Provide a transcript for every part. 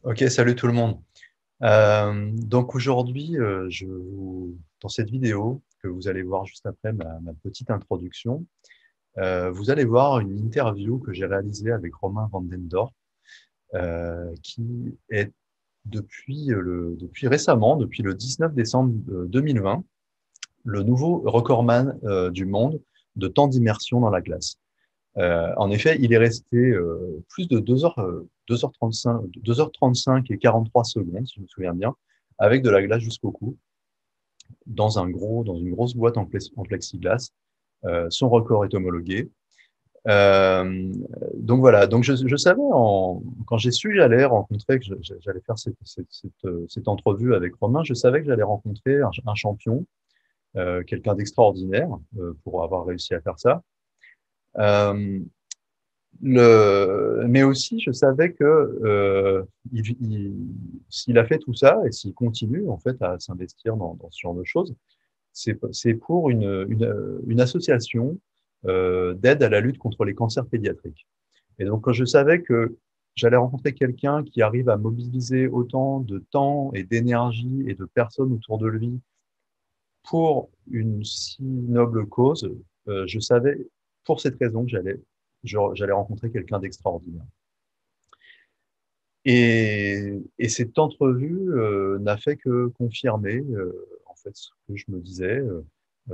Ok, salut tout le monde. Donc aujourd'hui, dans cette vidéo que vous allez voir juste après ma petite introduction, vous allez voir une interview que j'ai réalisée avec Romain Vandendorf, qui est depuis récemment, depuis le 19 décembre 2020, le nouveau recordman du monde de temps d'immersion dans la glace. En effet, il est resté plus de 2h35 et 43 secondes, si je me souviens bien, avec de la glace jusqu'au cou, dans une grosse boîte en plexiglas. Son record est homologué. Euh, donc voilà, donc je savais, quand j'ai su que j'allais rencontrer, j'allais faire cette entrevue avec Romain, je savais que j'allais rencontrer un champion, quelqu'un d'extraordinaire pour avoir réussi à faire ça. Euh, mais aussi, je savais que s'il a fait tout ça et s'il continue en fait à s'investir dans ce genre de choses, c'est pour une association d'aide à la lutte contre les cancers pédiatriques. Et donc, quand je savais que j'allais rencontrer quelqu'un qui arrive à mobiliser autant de temps et d'énergie et de personnes autour de lui pour une si noble cause, je savais pour cette raison que j'allais rencontrer quelqu'un d'extraordinaire. Et cette entrevue n'a fait que confirmer en fait ce que je me disais.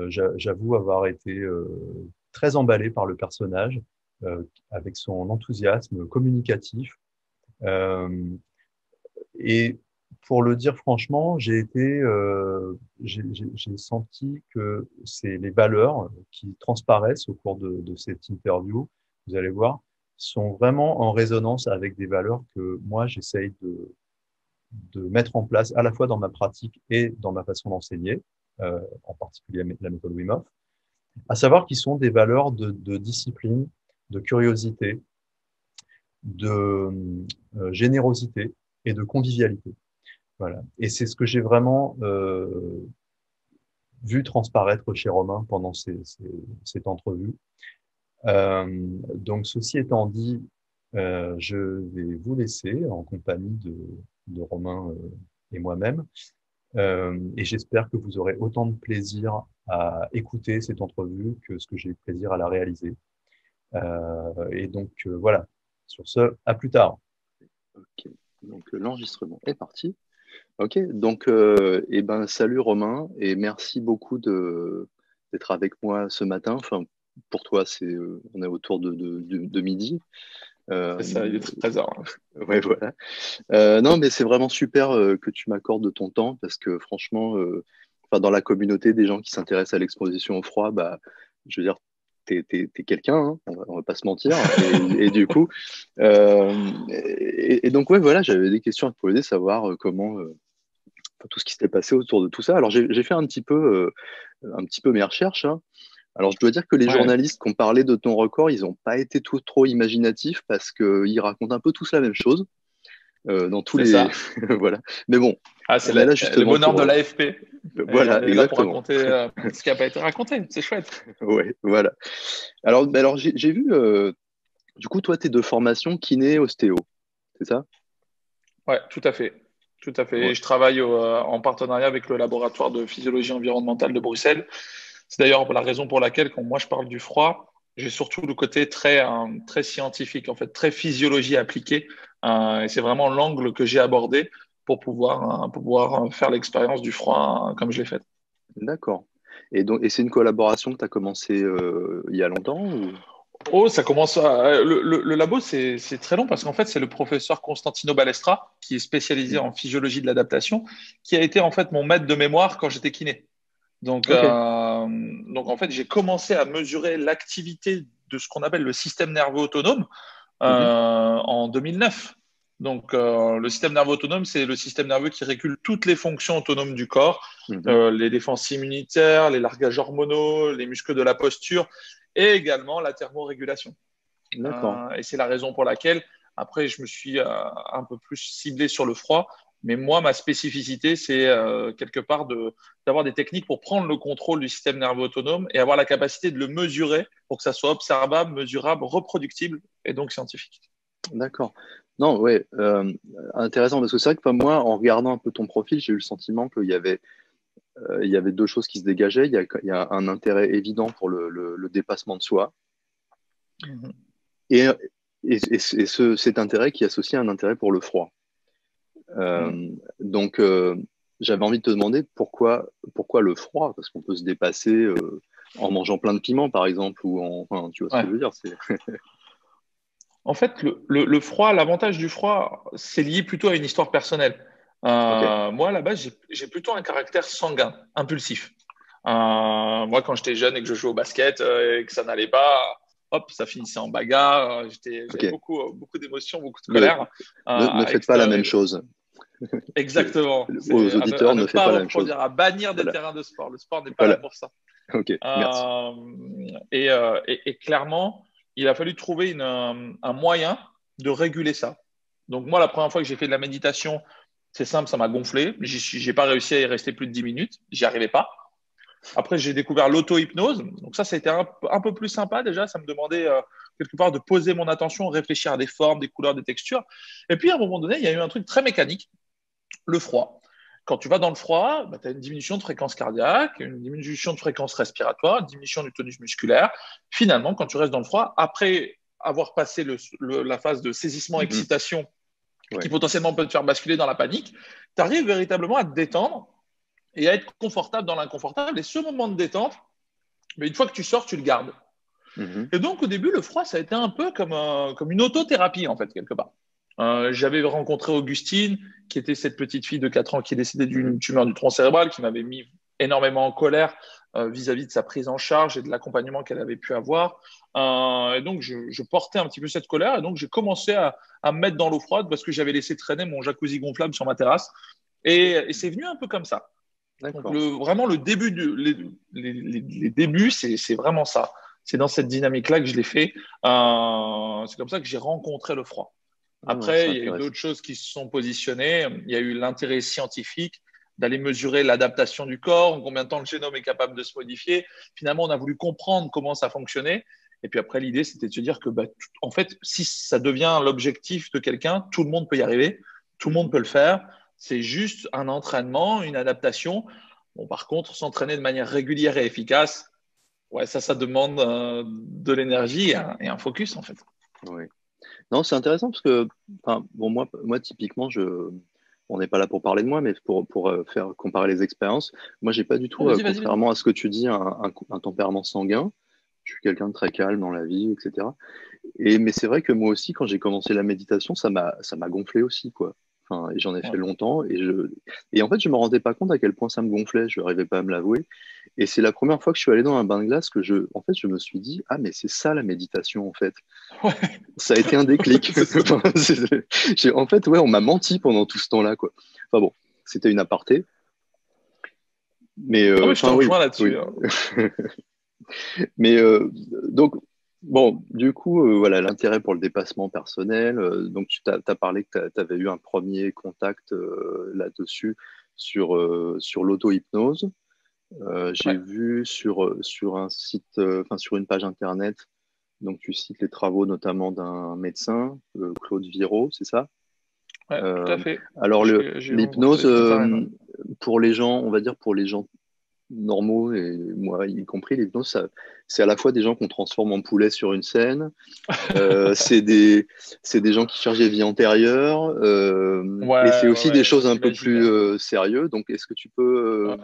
J'avoue avoir été très emballé par le personnage avec son enthousiasme communicatif. Euh, et pour le dire franchement, j'ai senti que c'est les valeurs qui transparaissent au cours de cette interview, vous allez voir, sont vraiment en résonance avec des valeurs que moi j'essaye de mettre en place à la fois dans ma pratique et dans ma façon d'enseigner, en particulier la méthode Wim Hof, à savoir qu'ils sont des valeurs de discipline, de curiosité, de générosité et de convivialité. Voilà. Et c'est ce que j'ai vraiment vu transparaître chez Romain pendant cette entrevue. Donc, ceci étant dit, je vais vous laisser en compagnie de Romain et moi-même. Et j'espère que vous aurez autant de plaisir à écouter cette entrevue que ce que j'ai eu plaisir à la réaliser. Et donc, voilà. Sur ce, à plus tard. Ok, donc l'enregistrement est parti. Ok, donc salut Romain et merci beaucoup d'être avec moi ce matin. Enfin, pour toi, on est autour de midi. C'est Euh, ça, il est 13h. ouais, voilà. Non, mais c'est vraiment super que tu m'accordes de ton temps parce que franchement, enfin, dans la communauté des gens qui s'intéressent à l'exposition au froid, bah, je veux dire, t'es quelqu'un, hein, on va pas se mentir. Et du coup, et donc, ouais, voilà, j'avais des questions à te poser, savoir comment, enfin, tout ce qui s'était passé autour de tout ça. Alors, j'ai fait un petit peu mes recherches, hein. Alors, je dois dire que les Ouais, journalistes qui ont parlé de ton record, ils n'ont pas été tout, trop imaginatifs parce qu'ils racontent un peu tous la même chose dans tous c'est les. ça. Voilà. Mais bon, Ah, c'est on est là le justement bonheur de pour. l'AFP. Et on Voilà, est là pour exactement. raconter ce qui n'a pas été raconté. C'est chouette. Ouais, voilà. Alors j'ai vu, du coup, toi, tu es de formation kiné ostéo, c'est ça? Ouais, tout à fait. Tout à fait. Ouais. Et je travaille en partenariat avec le laboratoire de physiologie environnementale de Bruxelles. C'est d'ailleurs la raison pour laquelle, quand moi je parle du froid, j'ai surtout le côté très scientifique, en fait, très physiologie appliquée. Et c'est vraiment l'angle que j'ai abordé pour pouvoir faire l'expérience du froid comme je l'ai fait. D'accord. Et c'est une collaboration que tu as commencé il y a longtemps ou... Oh, ça commence le labo, c'est très long parce qu'en fait, c'est le professeur Constantino Balestra, qui est spécialisé Mhm. en physiologie de l'adaptation, qui a été en fait mon maître de mémoire quand j'étais kiné. Donc, Ok. en fait, j'ai commencé à mesurer l'activité de ce qu'on appelle le système nerveux autonome Mhm. en 2009. Donc, le système nerveux autonome, c'est le système nerveux qui régule toutes les fonctions autonomes du corps, Mhm. les défenses immunitaires, les largages hormonaux, les muscles de la posture et également la thermorégulation. D'accord. Et c'est la raison pour laquelle, après, je me suis un peu plus ciblé sur le froid. Mais moi, ma spécificité, c'est quelque part d'avoir des techniques pour prendre le contrôle du système nerveux autonome et avoir la capacité de le mesurer pour que ça soit observable, mesurable, reproductible et donc scientifique. D'accord. Non, ouais, intéressant parce que c'est vrai que moi, en regardant un peu ton profil, j'ai eu le sentiment il y avait deux choses qui se dégageaient. Il y a un intérêt évident pour le dépassement de soi Mhm. et, cet intérêt qui est associé à un intérêt pour le froid. Mhm. Donc, j'avais envie de te demander pourquoi le froid? Parce qu'on peut se dépasser en mangeant plein de piments, par exemple, enfin, tu vois ce que Ouais. je veux dire, En fait, le froid, l'avantage du froid, c'est lié plutôt à une histoire personnelle. Ok, Moi, à la base, j'ai plutôt un caractère sanguin, impulsif. Moi, quand j'étais jeune et que je jouais au basket et que ça n'allait pas, hop, ça finissait en bagarre. J'avais ok. beaucoup d'émotions, beaucoup de Ne, colère ne à faites pas la même extérieur. chose. C'est- Exactement. Aux C'est auditeurs, à ne ne faites pas pas la même chose. reproduire, à bannir des Voilà, terrains de sport. Le sport n'est pas là voilà. pour ça. Ok, merci. Euh, et clairement, il a fallu trouver un moyen de réguler ça. Donc moi, la première fois que j'ai fait de la méditation, c'est simple, ça m'a gonflé. J'ai pas réussi à y rester plus de 10 minutes. J'y arrivais pas. Après, j'ai découvert l'auto-hypnose. Donc ça a été un peu plus sympa déjà. Ça me demandait quelque part de poser mon attention, réfléchir à des formes, des couleurs, des textures. Et puis à un moment donné, il y a eu un truc très mécanique, le froid. Quand tu vas dans le froid, bah, tu as une diminution de fréquence cardiaque, une diminution de fréquence respiratoire, une diminution du tonus musculaire. Finalement, quand tu restes dans le froid, après avoir passé la phase de Mhm. saisissement-excitation qui Ouais. potentiellement peut te faire basculer dans la panique, tu arrives véritablement à te détendre et à être confortable dans l'inconfortable. Et ce moment de détente, mais une fois que tu sors, tu le gardes. Mhm. Et donc, au début, le froid, ça a été un peu comme une autothérapie, en fait, quelque part. J'avais rencontré Augustine, qui était cette petite fille de 4 ans qui est décédée Mhm. d'une tumeur du tronc cérébral, qui m'avait mis énormément en colère vis-à-vis de sa prise en charge et de l'accompagnement qu'elle avait pu avoir. Et donc, je portais un petit peu cette colère. Et donc, j'ai commencé à me mettre dans l'eau froide parce que j'avais laissé traîner mon jacuzzi gonflable sur ma terrasse. Et c'est venu un peu comme ça. Donc, D'accord. vraiment, le début les débuts, c'est vraiment ça. C'est dans cette dynamique-là que je l'ai fait. C'est comme ça que j'ai rencontré le froid. Ah non, c'est Après, il y a eu intéressant. d'autres choses qui se sont positionnées. Il y a eu l'intérêt scientifique d'aller mesurer l'adaptation du corps, combien de temps le génome est capable de se modifier. Finalement, on a voulu comprendre comment ça fonctionnait. Et puis après, l'idée, c'était de se dire que, bah, en fait, si ça devient l'objectif de quelqu'un, tout le monde peut y arriver, tout le monde Mhm. peut le faire. C'est juste un entraînement, une adaptation. Bon, par contre, s'entraîner de manière régulière et efficace, ouais, ça demande de l'énergie et un focus, en fait. Ouais. Non, c'est intéressant parce que, enfin, bon, moi typiquement, on n'est pas là pour parler de moi, mais pour faire comparer les expériences. Moi, j'ai pas du Ouais, tout, vas-y, vas-y, vas-y. contrairement à ce que tu dis, un tempérament sanguin. Je suis quelqu'un de très calme dans la vie, etc. Mais c'est vrai que moi aussi, quand j'ai commencé la méditation, ça m'a gonflé aussi, quoi. Enfin, et j'en ai fait Ouais. longtemps et en fait, je me rendais pas compte à quel point ça me gonflait. Je n'arrivais pas à me l'avouer. Et c'est la première fois que je suis allé dans un bain de glace en fait, je me suis dit, ah, mais c'est ça la méditation, en fait. Ouais. Ça a été un déclic. C'est ça. Enfin, en fait, ouais, on m'a menti pendant tout ce temps-là, quoi. Enfin bon, c'était une aparté. Mais Non, mais je te enfin, oui, rejoins là-dessus, oui. hein. Mais donc, bon, du coup, voilà, l'intérêt pour le dépassement personnel. Donc, tu as parlé que tu avais eu un premier contact là-dessus sur l'auto-hypnose. J'ai Ouais. vu sur un site, enfin, sur une page internet, donc tu cites les travaux notamment d'un médecin, Claude Viraud, c'est ça? Ouais, tout Euh, à fait. alors, J'ai rencontré l'hypnose, suite à Rennes. pour les gens, on va dire pour les gens normaux, et moi y compris, l'hypnose, c'est à la fois des gens qu'on transforme en poulet sur une scène, euh, c'est des, c'est des gens qui cherchent des vies antérieures, et c'est aussi des choses un peu j'imagine. plus sérieuses. Donc, est-ce que Ouais.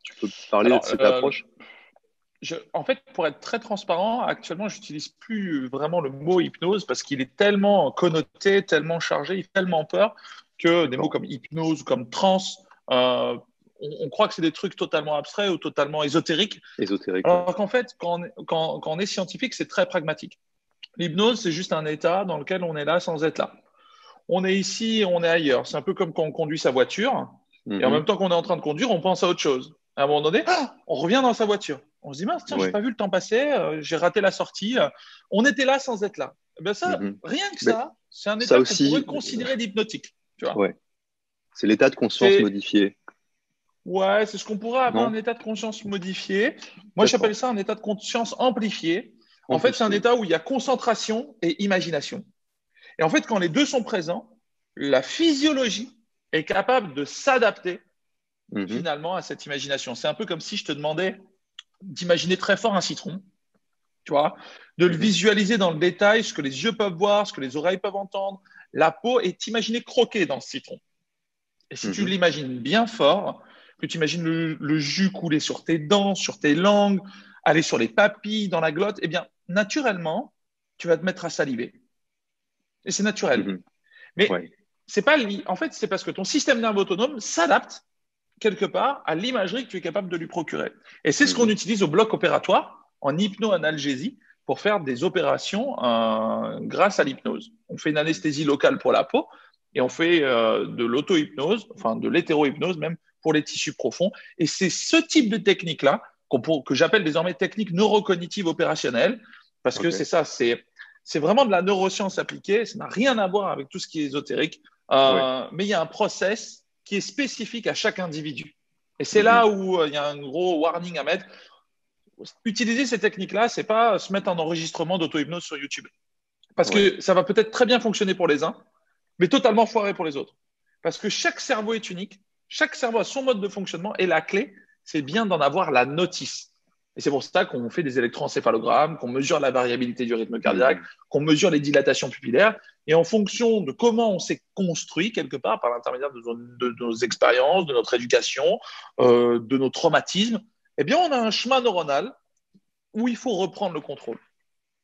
tu peux parler de Alors, cette approche? en fait, pour être très transparent, actuellement, j'utilise plus vraiment le mot hypnose parce qu'il est tellement connoté, tellement chargé, il fait tellement peur que des mots D'accord. comme hypnose ou comme transe, euh, on croit que c'est des trucs totalement abstraits ou totalement ésotériques. Ésotérique, ouais. Alors qu'en fait, quand on est scientifique, c'est très pragmatique. L'hypnose, c'est juste un état dans lequel on est là sans être là. On est ici, on est ailleurs. C'est un peu comme quand on conduit sa voiture et en Mhm. même temps qu'on est en train de conduire, on pense à autre chose. À un moment donné, on revient dans sa voiture. On se dit, mince, tiens, j'ai Ouais. pas vu le temps passer, j'ai raté la sortie. On était là sans être là. Eh ben ça, Mhm. rien que Mais ça, c'est un ça état qu'on pourrait aussi, considérer d'hypnotique. Tu vois, ouais, c'est l'état de conscience c'est modifié. ouais, c'est ce qu'on pourrait appeler un Non? état de conscience modifié. Moi, D'accord. j'appelle ça un état de conscience amplifié. En fait, c'est un Amplifié. état où il y a concentration et imagination. Et en fait, quand les deux sont présents, la physiologie est capable de s'adapter Mhm. finalement à cette imagination. C'est un peu comme si je te demandais d'imaginer très fort un citron, tu vois, de le Mhm. visualiser dans le détail, ce que les yeux peuvent voir, ce que les oreilles peuvent entendre, la peau, et t'imaginer croquer dans ce citron. Et si tu Mhm. l'imagines bien fort, que tu imagines le jus couler sur tes dents, sur tes langues, aller sur les papilles, dans la glotte, eh bien, naturellement, tu vas te mettre à saliver. Et c'est naturel. Mhm. Mais Ouais. c'est pas, en fait, c'est parce que ton système nerveux autonome s'adapte quelque part à l'imagerie que tu es capable de lui procurer. Et c'est ce qu'on Mhm. utilise au bloc opératoire en hypnoanalgésie pour faire des opérations grâce à l'hypnose. On fait une anesthésie locale pour la peau et on fait de l'auto-hypnose, enfin de l'hétéro-hypnose même pour les tissus profonds. Et c'est ce type de technique-là que j'appelle désormais technique neurocognitive opérationnelle parce que Ok. c'est ça, c'est vraiment de la neuroscience appliquée, ça n'a rien à voir avec tout ce qui est ésotérique, Ouais. mais il y a un process qui est spécifique à chaque individu. Et c'est Mhm. là où il y a un gros warning à mettre. Utiliser ces techniques-là, c'est pas se mettre en enregistrement d'auto-hypnose sur YouTube. Parce Ouais. que ça va peut-être très bien fonctionner pour les uns, mais totalement foiré pour les autres. Parce que chaque cerveau est unique, chaque cerveau a son mode de fonctionnement, et la clé, c'est bien d'en avoir la notice. Et c'est pour ça qu'on fait des électroencéphalogrammes, qu'on mesure la variabilité du rythme cardiaque, Mhm. qu'on mesure les dilatations pupillaires. Et en fonction de comment on s'est construit quelque part par l'intermédiaire de nos expériences, de notre éducation, de nos traumatismes, eh bien, on a un chemin neuronal où il faut reprendre le contrôle.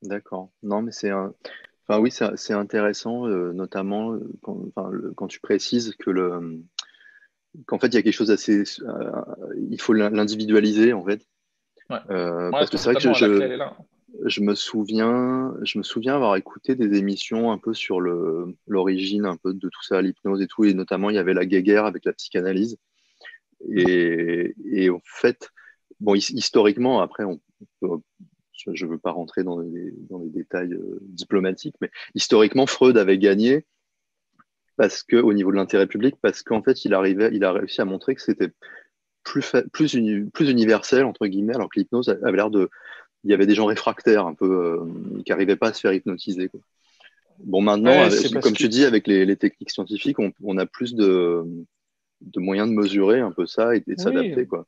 D'accord. Non, mais enfin oui, c'est intéressant, notamment quand tu précises qu'en fait il y a quelque chose assez, il faut l'individualiser en fait. Ouais, ouais, Parce que c'est vrai que totalement, la clé, elle est là. je me souviens avoir écouté des émissions un peu sur l'origine un peu de tout ça, l'hypnose et tout, et notamment il y avait la guéguerre avec la psychanalyse. Et en fait, bon, historiquement, après, je ne veux pas rentrer dans les détails diplomatiques, mais historiquement, Freud avait gagné parce que, au niveau de l'intérêt public, parce qu'en fait, il a réussi à montrer que c'était plus universel, entre guillemets, alors que l'hypnose avait l'air de. Il y avait des gens réfractaires, un peu, qui n'arrivaient pas à se faire hypnotiser, quoi. Bon, maintenant, Ouais, c'est parce comme que tu dis, avec les techniques scientifiques, on a plus de moyens de mesurer un peu ça et de oui. s'adapter, quoi.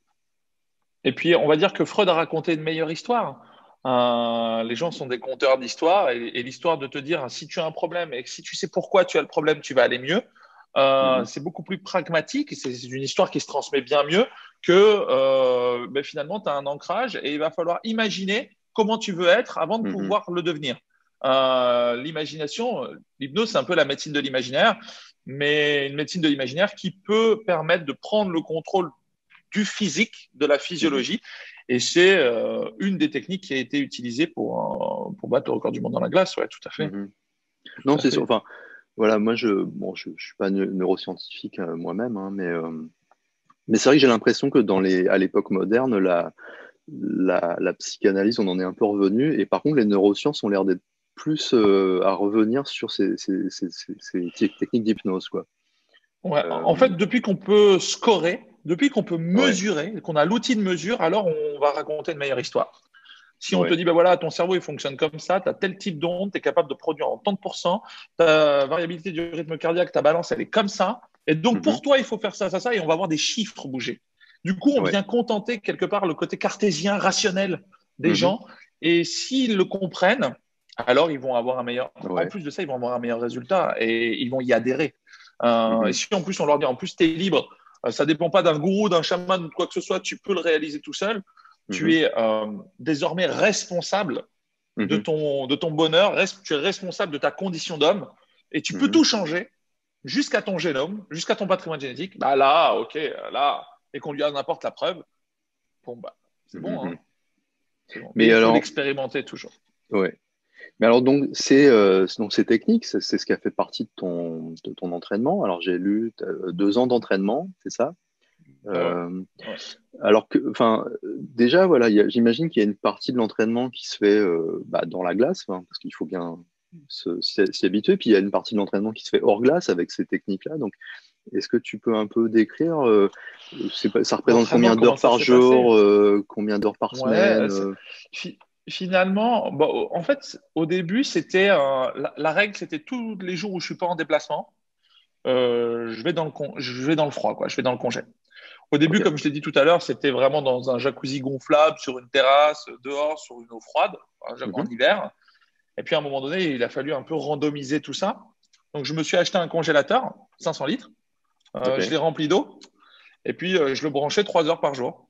Et puis, on va dire que Freud a raconté une meilleure histoire. Les gens sont des conteurs d'histoire et l'histoire de te dire si tu as un problème et que si tu sais pourquoi tu as le problème, tu vas aller mieux. Mhm. C'est beaucoup plus pragmatique. C'est une histoire qui se transmet bien mieux que ben finalement, tu as un ancrage et il va falloir imaginer comment tu veux être avant de Mhm. pouvoir le devenir. L'imagination, l'hypnose, c'est un peu la médecine de l'imaginaire, mais une médecine de l'imaginaire qui peut permettre de prendre le contrôle du physique, de la Mhm. physiologie. Et c'est une des techniques qui a été utilisée pour battre le record du monde dans la glace. Ouais, tout à fait. Mhm. Tout Non, à c'est sûr. fait. Enfin, voilà, moi, je suis pas neuroscientifique moi-même, hein, mais c'est vrai que j'ai l'impression que à l'époque moderne, la psychanalyse, on en est un peu revenu. Et par contre, les neurosciences ont l'air d'être plus à revenir sur ces techniques d'hypnose, quoi. Ouais. En Euh, fait, depuis qu'on peut scorer, depuis qu'on peut ouais, mesurer, qu'on a l'outil de mesure, alors on va raconter une meilleure histoire. Si on te ouais. dit, ben voilà, ton cerveau, il fonctionne comme ça, tu as tel type d'onde, tu es capable de produire en tant de pourcents, ta variabilité du rythme cardiaque, ta balance, elle est comme ça. Et donc, Mhm. pour toi, il faut faire ça, ça, ça, et on va voir des chiffres bouger. Du coup, on Ouais. vient contenter quelque part le côté cartésien, rationnel des Mhm. gens. Et s'ils le comprennent, alors ils vont avoir un meilleur, en Ouais. plus de ça, ils vont avoir un meilleur résultat et ils vont y adhérer. Et Mhm. si en plus on leur dit, en plus, tu es libre, ça ne dépend pas d'un gourou, d'un chaman ou de quoi que ce soit, tu peux le réaliser tout seul. Tu Mhm. es désormais responsable Mhm. de ton bonheur, tu es responsable de ta condition d'homme et tu peux Mhm. tout changer jusqu'à ton génome, jusqu'à ton patrimoine génétique. Bah là, ok, là, et qu'on lui apporte la preuve, bon, bah, c'est Mhm. bon, hein, Mhm. c'est bon. Mais Mais il faut alors, l'expérimenter toujours. ouais. Mais alors donc ces techniques, c'est ce qui a fait partie de ton entraînement. Alors j'ai lu 2 ans d'entraînement, c'est ça? Ouais, ouais, Euh, ouais. alors que, enfin, déjà voilà, j'imagine qu'il y a une partie de l'entraînement qui se fait dans la glace, hein, parce qu'il faut bien s'y habituer. Puis il y a une partie de l'entraînement qui se fait hors glace avec ces techniques-là. Donc est-ce que tu peux un peu décrire, ça représente L'entraînement, combien comment d'heures ça par s'est passé? jour, combien d'heures par semaine? Ouais, fi- finalement, bon, en fait, au début, c'était la règle, c'était tous les jours où je suis pas en déplacement. je vais dans le froid, quoi. Je vais dans le congé. Au début, Ok. comme je l'ai dit tout à l'heure, c'était vraiment dans un jacuzzi gonflable, sur une terrasse, dehors, sur une eau froide, en Mhm. hiver. Et puis à un moment donné, il a fallu un peu randomiser tout ça. Donc je me suis acheté un congélateur, 500 litres. Je Ok. l'ai rempli d'eau. Et puis je le branchais 3 heures par jour.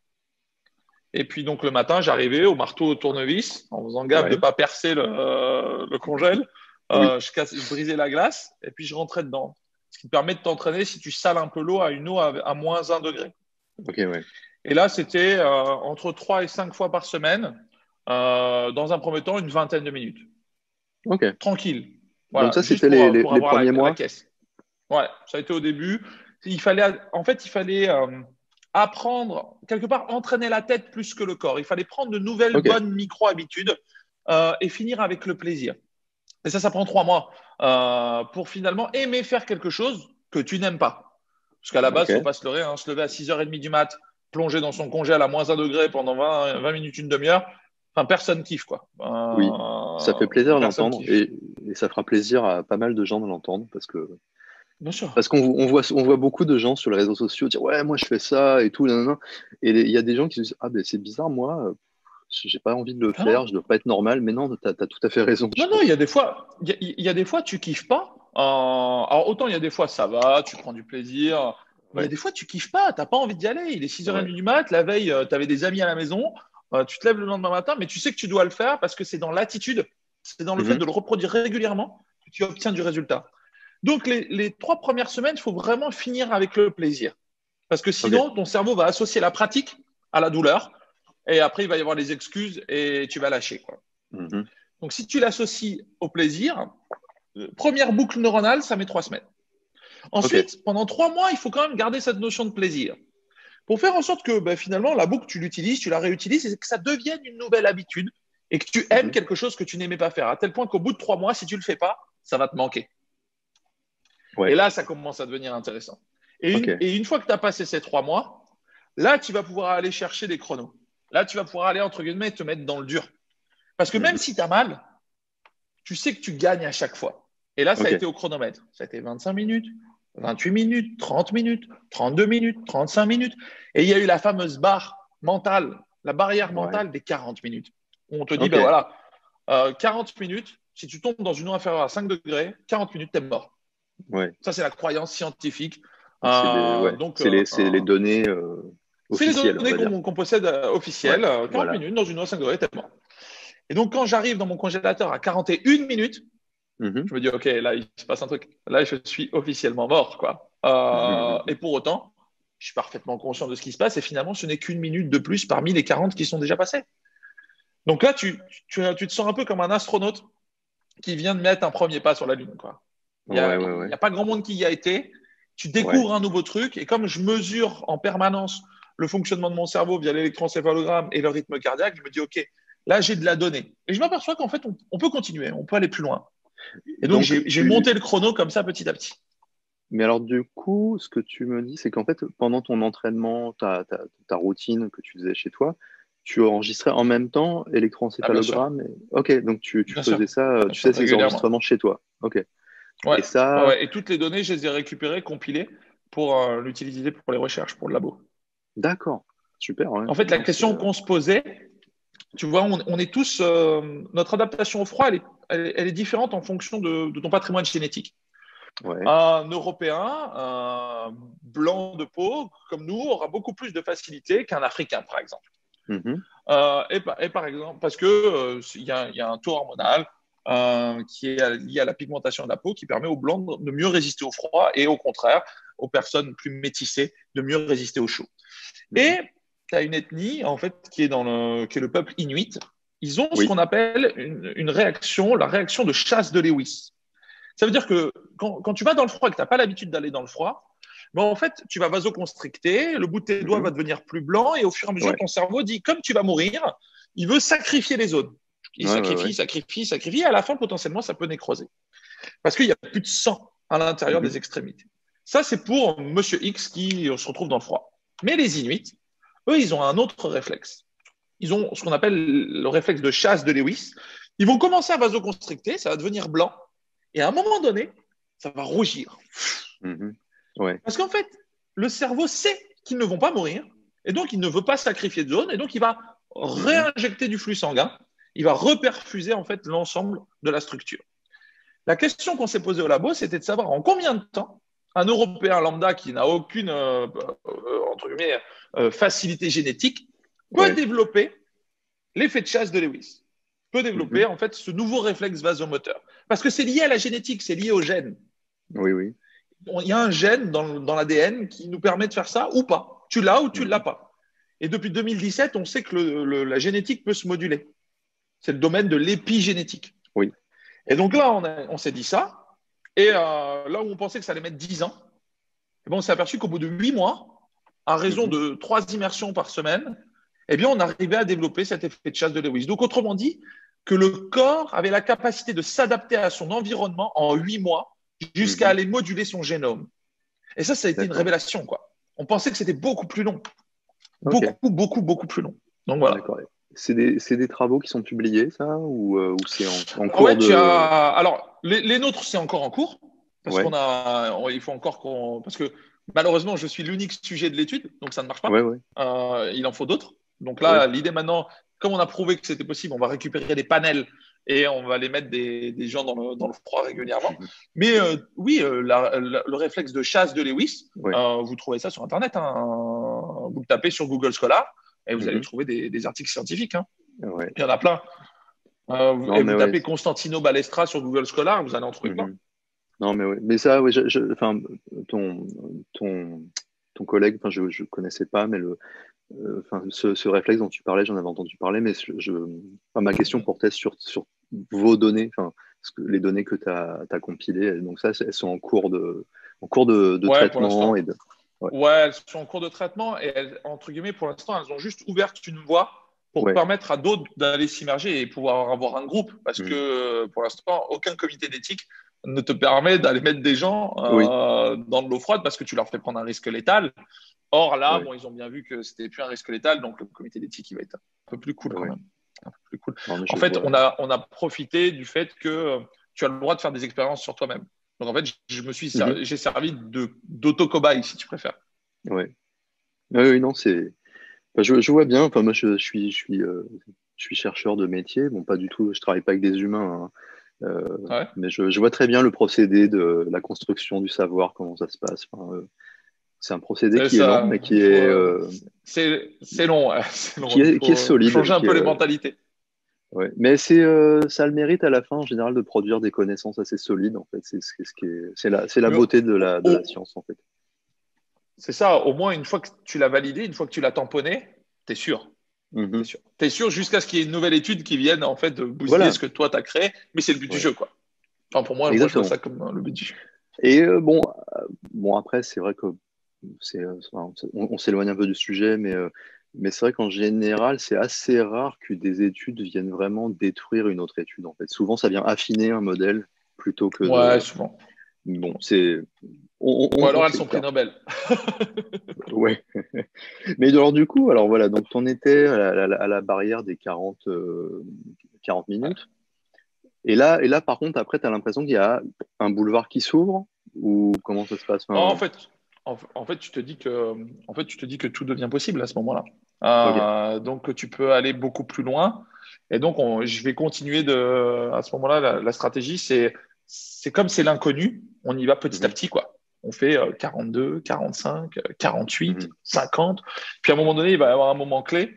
Et puis donc le matin, j'arrivais au marteau au tournevis, en faisant gaffe de ne Ouais. pas percer le congèle. Oui. Je brisais la glace et puis je rentrais dedans. Ce qui te permet de t'entraîner si tu sales un peu l'eau à une eau à moins 1 degré. Ok, ouais. Et là, c'était entre 3 et 5 fois par semaine, dans un premier temps, une vingtaine de minutes. Ok. Tranquille. Donc Voilà, ça, juste c'était pour les avoir premiers la mois. caisse. Ouais, ça a été au début. Il fallait apprendre, quelque part, entraîner la tête plus que le corps. Il fallait prendre de nouvelles Ok. bonnes micro-habitudes et finir avec le plaisir. Et ça prend 3 mois pour finalement aimer faire quelque chose que tu n'aimes pas. Parce qu'à la base, il ne faut Ok. pas se leurrer, hein, se lever à 6h30 du mat, plonger dans son congé à moins 1 degré pendant 20 minutes, une demi-heure. Enfin, personne kiffe, quoi. Oui. Ça fait plaisir à Personne l'entendre kiffe. et ça fera plaisir à pas mal de gens de l'entendre Bien sûr. parce on voit beaucoup de gens sur les réseaux sociaux dire ouais, moi je fais ça et tout, nanana. Et il y a des gens qui se disent ah ben c'est bizarre, moi, j'ai pas envie de le Ah non. faire, je dois pas être normal. Mais non, t'as tout à fait raison, je Non, non, trouve. il y a des fois, tu kiffes pas. Alors, autant il y a des fois, ça va, tu prends du plaisir. Mais il y a Ouais, des fois, tu kiffes pas, t'as pas envie d'y aller. Il est 6h30 ouais. du mat, la veille, tu avais des amis à la maison, tu te lèves le lendemain matin, mais tu sais que tu dois le faire parce que c'est dans l'attitude, c'est dans le fait Mhm. de le reproduire régulièrement que tu obtiens du résultat. Donc, les 3 premières semaines, il faut vraiment finir avec le plaisir. Parce que Ok. sinon, ton cerveau va associer la pratique à la douleur. Et après, il va y avoir les excuses et tu vas lâcher, quoi. Mhm. Donc, si tu l'associes au plaisir, première boucle neuronale, ça met 3 semaines. Ok. Ensuite, pendant 3 mois, il faut quand même garder cette notion de plaisir pour faire en sorte que finalement, la boucle, tu l'utilises, tu la réutilises et que ça devienne une nouvelle habitude et que tu aimes Mhm. quelque chose que tu n'aimais pas faire. À tel point qu'au bout de 3 mois, si tu ne le fais pas, ça va te manquer. Et Ouais. là, ça commence à devenir intéressant. Ok. Et une fois que tu as passé ces 3 mois, là, tu vas pouvoir aller chercher des chronos. Là, tu vas pouvoir aller, entre guillemets, te mettre dans le dur. Parce que même Mhm. si tu as mal, tu sais que tu gagnes à chaque fois. Et là, ça a Ok. été au chronomètre. Ça a été 25 minutes, 28 minutes, 30 minutes, 32 minutes, 35 minutes. Et il y a eu la fameuse barre mentale, la barrière Ouais. mentale des 40 minutes. Où on te dit, Ok. ben voilà, 40 minutes, si tu tombes dans une eau inférieure à 5 degrés, 40 minutes, t'es mort. Ouais. Ça, c'est la croyance scientifique. Ouais. Donc, C'est les données c'est les officielles, on données va dire. qu'on possède Ouais. officielles. 40 Voilà. minutes dans une eau à 5 degrés, t'es mort. Et donc, quand j'arrive dans mon congélateur à 41 minutes, Mhm. je me dis, OK, là, il se passe un truc. Là, je suis officiellement mort, quoi. Et pour autant, je suis parfaitement conscient de ce qui se passe. Et finalement, ce n'est qu'une minute de plus parmi les 40 qui sont déjà passées. Donc là, tu te sens un peu comme un astronaute qui vient de mettre un premier pas sur la Lune, quoi. Ouais, ouais, Il ouais. y a pas grand monde qui y a été. Tu Ouais. découvres un nouveau truc. Et comme je mesure en permanence le fonctionnement de mon cerveau via l'électroencéphalogramme et le rythme cardiaque, je me dis, OK, là, j'ai de la donnée. Et je m'aperçois qu'en fait, on peut continuer, on peut aller plus loin. Et donc, Donc, j'ai monté le chrono comme ça petit à petit. mais alors du coup, ce que tu me dis, c'est qu'en fait, pendant ton entraînement, ta routine que tu faisais chez toi, tu enregistrais en même temps Ah, bien sûr, électroencéphalogramme. Ok, donc tu bien sûr, faisais ça, bien tu sûr, faisais ces régulièrement. enregistrements chez toi. Ok. Ouais, Et ouais, ça, ouais. Et toutes les données, je les ai récupérées, compilées pour l'utiliser pour les recherches, pour le labo. d'accord. Super, ouais. En fait, la Non, question qu'on se posait, tu vois, on est tous, notre adaptation au froid, elle est différente en fonction de ton patrimoine génétique. ouais. Un Européen, un blanc de peau, comme nous, aura beaucoup plus de facilité qu'un Africain, par exemple. Mhm. Et par exemple, parce que il y a un taux hormonal qui est lié à la pigmentation de la peau qui permet aux blancs de mieux résister au froid et au contraire, aux personnes plus métissées de mieux résister au chaud. Mhm. Et tu as une ethnie, en fait, qui est le peuple inuit. Ils ont ce Oui. qu'on appelle une réaction, la réaction de chasse de Lewis. Ça veut dire que quand tu vas dans le froid et que tu n'as pas l'habitude d'aller dans le froid, ben en fait, tu vas vasoconstricter, le bout de tes doigts va Mhm. devenir plus blanc et au fur et à mesure, Ouais. ton cerveau dit, comme tu vas mourir, il veut sacrifier les zones. Il Ouais, ouais, ouais. sacrifie, sacrifie, sacrifie, et à la fin, potentiellement, ça peut nécroser. Parce qu'il n'y a plus de sang à l'intérieur Mhm. des extrémités. Ça, c'est pour Monsieur X qui se retrouve dans le froid. Mais les Inuits, eux, ils ont un autre réflexe. Ils ont ce qu'on appelle le réflexe de chasse de Lewis. Ils vont commencer à vasoconstricter, ça va devenir blanc. Et à un moment donné, ça va rougir. Ouais. Parce qu'en fait, le cerveau sait qu'ils ne vont pas mourir, et donc il ne veut pas sacrifier de zone, et donc il va réinjecter du flux sanguin, il va reperfuser en fait l'ensemble de la structure. La question qu'on s'est posée au labo, c'était de savoir en combien de temps un Européen lambda qui n'a aucune entre guillemets, facilité génétique peut développer l'effet de chasse de Lewis, peut développer en fait ce nouveau réflexe vasomoteur. Parce que c'est lié à la génétique, c'est lié au gène. Oui, oui. Il y a un gène dans l'ADN qui nous permet de faire ça ou pas. Tu l'as ou tu ne l'as pas. Et depuis 2017, on sait que la génétique peut se moduler. C'est le domaine de l'épigénétique. Oui. Et donc là, on s'est dit ça. Et là où on pensait que ça allait mettre 10 ans, on s'est aperçu qu'au bout de 8 mois, à raison de 3 immersions par semaine, eh bien, on arrivait à développer cet effet de chasse de Lewis. Donc, autrement dit, que le corps avait la capacité de s'adapter à son environnement en 8 mois jusqu'à aller moduler son génome. Et ça a été une révélation, quoi. On pensait que c'était beaucoup plus long. Beaucoup plus long. Donc, voilà. D'accord. C'est des travaux qui sont publiés, ça, ou c'est en cours de… Alors, les nôtres, c'est encore en cours. Parce il faut encore parce que malheureusement, je suis l'unique sujet de l'étude, donc ça ne marche pas. Il en faut d'autres. Donc là, l'idée maintenant, comme on a prouvé que c'était possible, on va récupérer des panels et on va les mettre des gens dans le froid régulièrement. Mais le réflexe de chasse de Lewis, vous trouvez ça sur Internet. Vous le tapez sur Google Scholar et vous allez trouver des articles scientifiques. Il y en a plein. Vous tapez Constantino Balestra sur Google Scholar, vous allez en trouver plein. Non, mais oui. Mais ça, ton collègue, je ne connaissais pas, mais ce réflexe dont tu parlais, j'en avais entendu parler, mais ma question portait sur vos données, les données que tu as compilées. Donc ça, elles sont en cours de traitement. Elles sont en cours de traitement et entre guillemets, pour l'instant, elles ont juste ouvert une voie pour permettre à d'autres d'aller s'immerger et pouvoir avoir un groupe. Parce que pour l'instant, aucun comité d'éthique ne te permet d'aller mettre des gens dans de l'eau froide parce que tu leur fais prendre un risque létal. Or là, ils ont bien vu que c'était plus un risque létal, donc le comité d'éthique il va être un peu plus cool quand même. Un peu plus cool. Non, en fait, on a profité du fait que tu as le droit de faire des expériences sur toi-même. Donc en fait, j'ai servi d'auto-cobaye si tu préfères. Oui, non, c'est… je vois bien. Moi, je suis chercheur de métier. Bon, pas du tout. Je travaille pas avec des humains. Mais je vois très bien le procédé de la construction du savoir, comment ça se passe. C'est un procédé qui est long, mais qui est… C'est long. Qui est solide. Changer un peu les mentalités. Ouais. Mais ça a le mérite à la fin, en général, de produire des connaissances assez solides. En fait, c'est la beauté de la science, en fait. C'est ça. Au moins, une fois que tu l'as validé, une fois que tu l'as tamponné, tu es sûr. T'es sûr jusqu'à ce qu'il y ait une nouvelle étude qui vienne en fait de bousiller ce que toi tu as créé, mais c'est le but du jeu, quoi. Enfin, pour moi, je vois ça comme le but du jeu. Et bon, après, c'est vrai que on s'éloigne un peu du sujet, mais c'est vrai qu'en général, c'est assez rare que des études viennent vraiment détruire une autre étude. En fait, souvent, ça vient affiner un modèle plutôt que… souvent. Bon, c'est… Ou alors elles sont prix Nobel. Ouais. Mais alors du coup, donc on était à la barrière des 40 minutes. Et là, par contre, après, tu as l'impression qu'il y a un boulevard qui s'ouvre ou comment ça se passe? En fait, tu te dis que tout devient possible à ce moment-là. Donc, tu peux aller beaucoup plus loin. Et donc, je vais continuer à ce moment-là, la stratégie, c'est comme c'est l'inconnu, on y va petit à petit, quoi. On fait 42, 45, 48, 50. Puis à un moment donné, il va y avoir un moment clé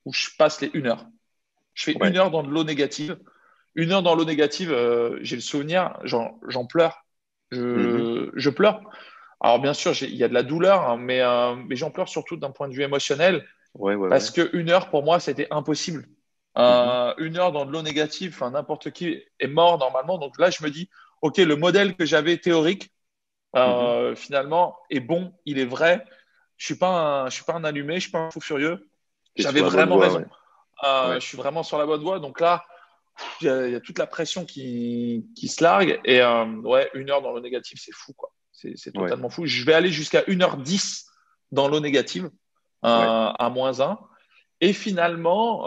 où je passe les 1 heure. Je fais 1 heure dans de l'eau négative. 1 heure dans l'eau négative, j'ai le souvenir, j'en pleure. Je pleure. Alors bien sûr, il y a de la douleur, mais j'en pleure surtout d'un point de vue émotionnel. Parce que 1 heure, pour moi, c'était impossible. 1 heure dans de l'eau négative, n'importe qui est mort normalement. Donc là, je me dis, OK, le modèle que j'avais théorique, finalement, est bon, il est vrai. Je suis pas un allumé, je suis pas un fou furieux. J'avais vraiment raison. Je suis vraiment sur la bonne voie. Donc là, il y a toute la pression qui se largue. Et 1 heure dans l'eau négative, c'est fou, quoi. C'est totalement fou. Je vais aller jusqu'à 1h10 dans l'eau négative, à -1. Et finalement,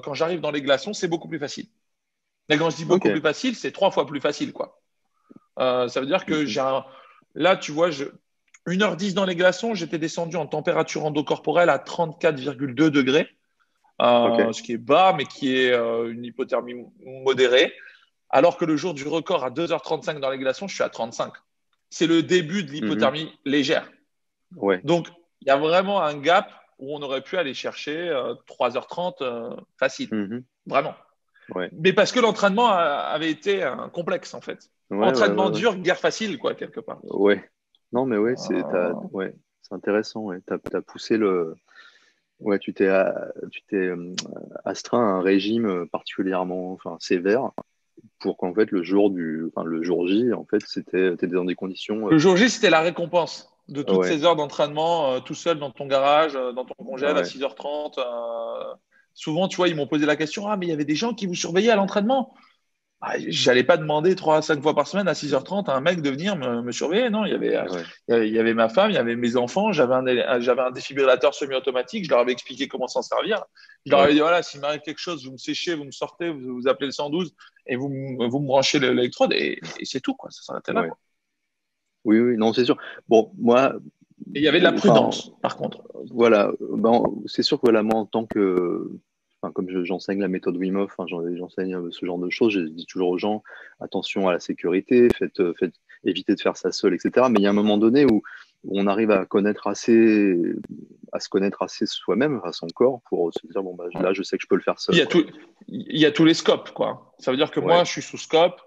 quand j'arrive dans les glaçons, c'est beaucoup plus facile. Mais quand je dis beaucoup plus facile, c'est 3 fois plus facile, quoi. Ça veut dire que Là, tu vois, 1h10 dans les glaçons, j'étais descendu en température endocorporelle à 34,2 degrés, Ok. ce qui est bas, mais qui est une hypothermie modérée. Alors que le jour du record à 2h35 dans les glaçons, je suis à 35. C'est le début de Mhm. l'hypothermie légère. Ouais. Donc, il y a vraiment un gap où on aurait pu aller chercher 3h30 facile. Mhm. Vraiment. Ouais. Mais parce que l'entraînement avait été un complexe, en fait. Ouais, ouais, ouais, Entraînement ouais. dur, guerre facile, quoi, quelque part. Ouais. Non, mais ouais, Euh, ouais, c'est intéressant. Ouais. T'as poussé le. Ouais, tu t'es astreint à un régime particulièrement, enfin, sévère pour qu'en fait le jour J, en fait, t'étais dans des conditions. Le jour J, c'était la récompense de toutes Ouais, ces heures d'entraînement tout seul dans ton garage, dans ton congèle à ouais, 6h30. Souvent, tu vois, ils m'ont posé la question, ah, mais il y avait des gens qui vous surveillaient à l'entraînement. Ah, j'allais pas demander 3 à 5 fois par semaine à 6h30 à un mec de venir me surveiller. Non, ouais, il y avait ma femme, il y avait mes enfants, j'avais un défibrillateur semi-automatique, je leur avais expliqué comment s'en servir. Je leur avais ouais. dit, voilà, s'il m'arrive quelque chose, vous me séchez, vous me sortez, vous appelez le 112 et vous me branchez l'électrode et c'est tout, quoi. Ça s'arrêtait là, Ouais. quoi. Oui, oui, non, c'est sûr. Bon, moi, Et il y avait de la enfin, prudence, par contre. voilà, ben, c'est sûr que voilà, moi, en tant que, enfin, comme j'enseigne la méthode Wim Hof, enfin, j'enseigne ce genre de choses, je dis toujours aux gens, attention à la sécurité, évitez de faire ça seul, etc. Mais il y a un moment donné où on arrive à se connaître assez soi-même, à son corps, pour se dire, bon, bah, Ouais. là, je sais que je peux le faire Puis seul, quoi. il y a tous les scopes, quoi. Ça veut dire que moi, Ouais. je suis sous scope,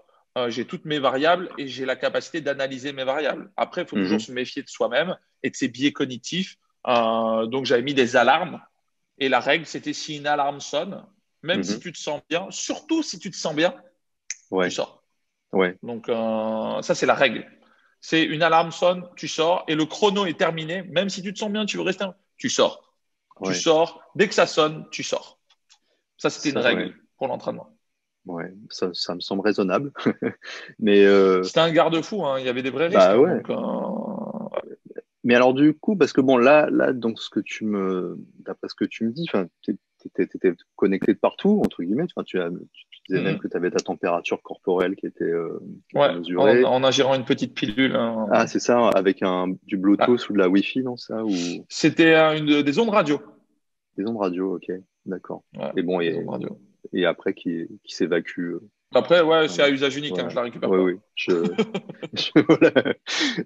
j'ai toutes mes variables et j'ai la capacité d'analyser mes variables. Après, il faut toujours Mhm, se méfier de soi-même et de ses biais cognitifs. Donc, j'avais mis des alarmes. Et la règle, c'était si une alarme sonne, même si mhm. tu te sens bien, surtout si tu te sens bien, tu Ouais, sors. ouais, Donc, ça, c'est la règle. C'est une alarme sonne, tu sors et le chrono est terminé. Même si tu te sens bien, tu veux rester, tu sors. Tu ouais. sors. Dès que ça sonne, tu sors. Ça, c'était une Ça, ouais, règle pour l'entraînement. ouais. Ça me semble raisonnable. Mais, C'était un garde-fou, hein. Il y avait des vrais risques, bah hein. ouais. Donc, Mais alors du coup, parce que bon, là, donc d'après ce que tu me dis, enfin, t'étais connecté de partout entre guillemets. Enfin, tu disais même que tu avais ta température corporelle qui était ouais, mesurée. en ingérant une petite pilule, hein. Ah, c'est ça, avec du Ah, Bluetooth ou de la Wi-Fi, non ça, ou c'était des ondes radio. des ondes radio, ok, d'accord. Ouais, Et bon, des ondes radio. et après qui s'évacue. Après, ouais, c'est Voilà. à usage unique, hein, Voilà. je la récupère Oui, pas. oui. Voilà.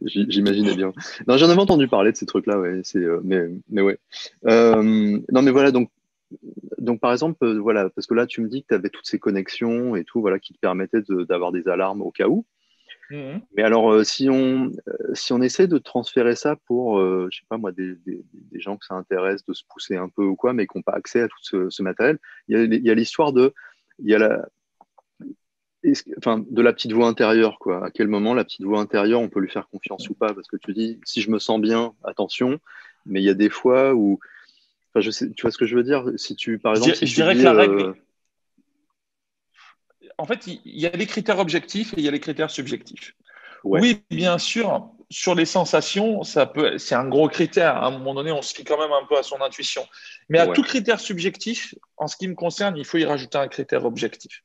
J'imaginais bien. Non, j'en avais entendu parler de ces trucs-là, ouais. Mais ouais. Non, mais voilà, donc par exemple, voilà, parce que là, tu me dis que tu avais toutes ces connexions et tout, voilà, qui te permettaient d'avoir des alarmes au cas où. Mhm. Mais alors, si on essaie de transférer ça pour, je sais pas moi, des gens que ça intéresse de se pousser un peu ou quoi, mais qui n'ont pas accès à tout ce matériel, il y a l'histoire il y a enfin, de la petite voix intérieure, quoi. À quel moment la petite voix intérieure, on peut lui faire confiance ou pas? Parce que tu dis, si je me sens bien, attention, mais il y a des fois où, enfin, tu vois ce que je veux dire? Si par exemple, si Je tu dirais dis, que la règle, en fait, il y a les critères objectifs et il y a les critères subjectifs. ouais, Oui, bien sûr, sur les sensations, c'est un gros critère. À un moment donné, on se fie quand même un peu à son intuition. Mais à tout ouais, critère subjectif, en ce qui me concerne, il faut y rajouter un critère objectif.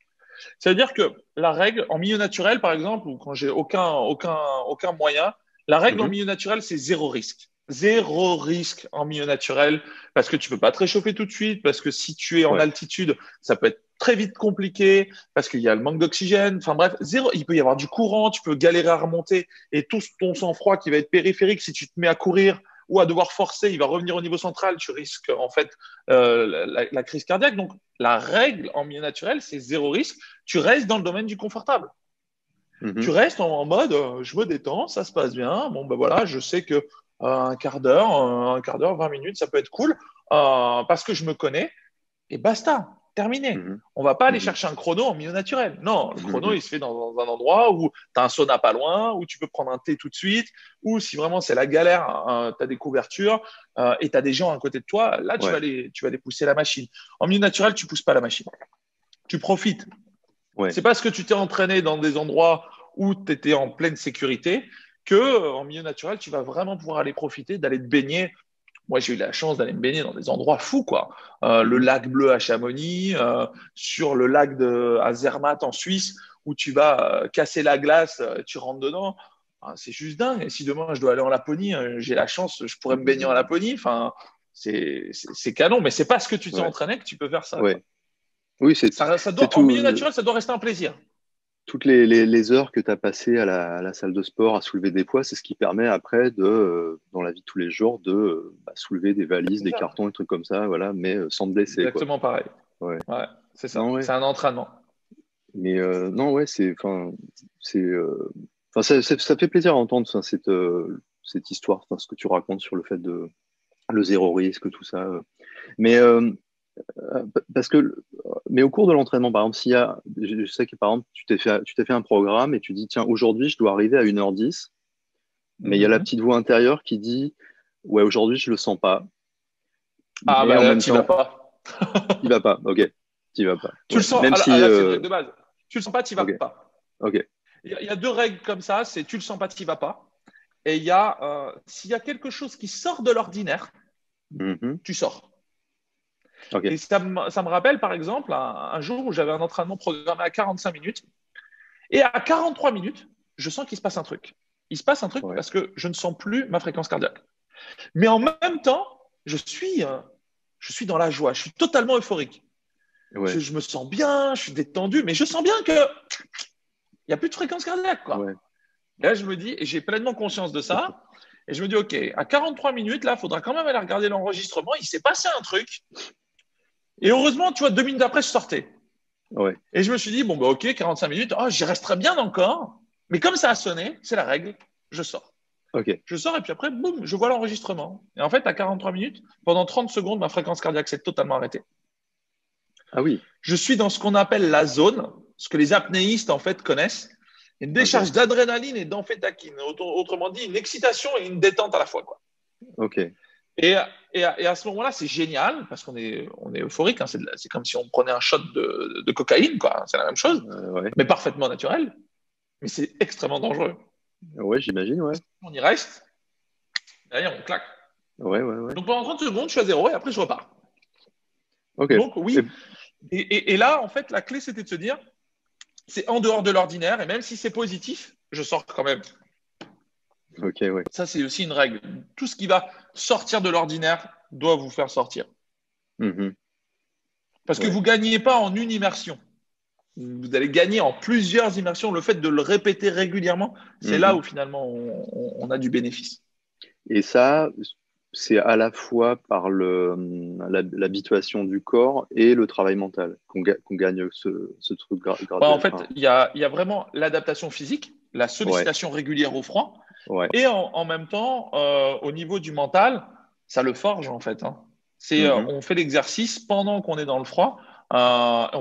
C'est-à-dire que la règle en milieu naturel, par exemple, ou quand j'ai aucun moyen, la règle en mhm, milieu naturel, c'est zéro risque. Zéro risque en milieu naturel parce que tu peux pas te réchauffer tout de suite, parce que si tu es en ouais, altitude, ça peut être très vite compliqué, parce qu'il y a le manque d'oxygène. Enfin bref, zéro, il peut y avoir du courant, tu peux galérer à remonter et tout ton sang-froid qui va être périphérique si tu te mets à courir ou à devoir forcer, il va revenir au niveau central, tu risques en fait la crise cardiaque. Donc la règle en milieu naturel, c'est zéro risque. Tu restes dans le domaine du confortable. Tu mhm, restes en mode je me détends, ça se passe bien. Bon, ben voilà, je sais que un quart d'heure, 20 minutes, ça peut être cool parce que je me connais et basta, terminé. mhm, On va pas aller mhm, chercher un chrono en milieu naturel. Non, le chrono, mhm, il se fait dans un endroit où tu as un sauna pas loin, où tu peux prendre un thé tout de suite, ou si vraiment c'est la galère, tu as des couvertures et tu as des gens à côté de toi, là, ouais, tu vas aller pousser la machine. En milieu naturel, tu pousses pas la machine. Tu profites. ouais, C'est parce que tu t'es entraîné dans des endroits où tu étais en pleine sécurité que en milieu naturel, tu vas vraiment pouvoir aller profiter, d'aller te baigner. Moi, j'ai eu la chance d'aller me baigner dans des endroits fous, quoi. Le mhm, lac Bleu à Chamonix, sur le lac à Zermatt en Suisse, où tu vas casser la glace, tu rentres dedans. Ah, c'est juste dingue. Et si demain je dois aller en Laponie, j'ai la chance, je pourrais me baigner en Laponie. Enfin, c'est canon, mais c'est parce que tu t'es Ouais. entraîné que tu peux faire ça, quoi. Ouais. Oui, Ça c'est doit, en milieu tout. naturel, ça doit rester un plaisir. Toutes les heures que tu as passées à la salle de sport à soulever des poids, c'est ce qui permet après, dans la vie de tous les jours, de soulever des valises, C'est des ça. cartons, des trucs comme ça, voilà, mais sans te blesser, quoi. Exactement pareil. Ouais. Ouais, c'est ça. Non, ouais. C'est un entraînement. Mais non, ouais, ça fait plaisir à entendre enfin, cette histoire, enfin, ce que tu racontes sur le fait de le zéro risque, tout ça. Mais parce que, mais au cours de l'entraînement, par exemple, je sais que par exemple, tu t'es fait un programme et tu dis, tiens, aujourd'hui, je dois arriver à 1h10, mais il y a la Mhm. petite voix intérieure qui dit, ouais, aujourd'hui, je le sens pas, Ah, mais bah en là, même tu vas temps, pas. il va pas, ok, tu vas pas, Tu le ouais, sens. même Ah, si, là, c'est une règle de base. Tu le sens pas, tu vas ok, pas. ok, Il y a deux règles comme ça. C'est tu le sens pas, tu vas pas. Et il y a s'il y a quelque chose qui sort de l'ordinaire, mhm, tu sors. ok, Et ça me rappelle, par exemple, un jour où j'avais un entraînement programmé à 45 minutes. Et à 43 minutes, je sens qu'il se passe un truc. Il se passe un truc ouais, parce que je ne sens plus ma fréquence cardiaque. Mais en même temps, je suis dans la joie. Je suis totalement euphorique. ouais, Je me sens bien, je suis détendu, mais je sens bien qu'il n'y a plus de fréquence cardiaque, ouais, quoi. Et là, je me dis, et j'ai pleinement conscience de ça, et je me dis, OK, à 43 minutes, là, il faudra quand même aller regarder l'enregistrement. Il s'est passé un truc. Et heureusement, tu vois, 2 minutes après, je sortais. ouais, Et je me suis dit, bon, bah, OK, 45 minutes, oh, j'y resterai bien encore. Mais comme ça a sonné, c'est la règle, je sors. ok, Je sors et puis après, boum, je vois l'enregistrement. Et en fait, à 43 minutes, pendant 30 secondes, ma fréquence cardiaque s'est totalement arrêtée. ah oui, Je suis dans ce qu'on appelle la zone, ce que les apnéistes, en fait, connaissent. Une ok, décharge d'adrénaline et d'amphétamine. Autrement dit, une excitation et une détente à la fois, quoi. ok, Et, et à ce moment-là, c'est génial parce on est euphorique. Hein, c'est comme si on prenait un shot de cocaïne, quoi. C'est la même chose, ouais, mais parfaitement naturel. Mais c'est extrêmement dangereux. ouais, j'imagine, ouais, On y reste, derrière, on claque. ouais, ouais, ouais, Donc pendant 30 secondes, je suis à zéro et après, je repars. ok, Donc et, oui. Et là, en fait, la clé, c'était de se dire, c'est en dehors de l'ordinaire et même si c'est positif, je sors quand même. ok, ouais, Ça, c'est aussi une règle. Tout ce qui va sortir de l'ordinaire doit vous faire sortir. mhm, Parce que ouais, vous ne gagnez pas en une immersion. Vous allez gagner en plusieurs immersions. Le fait de le répéter régulièrement, c'est là mhm. où finalement on a du bénéfice. Et ça, c'est à la fois par l'habituation du corps et le travail mental qu'on gagne ce truc Ouais, en graduel. fait, Enfin, il y a vraiment l'adaptation physique, la ouais, sollicitation régulière au froid, ouais. et en même temps, au niveau du mental, ça le forge en fait. Hein. Mhm, On fait l'exercice pendant qu'on est dans le froid. Alors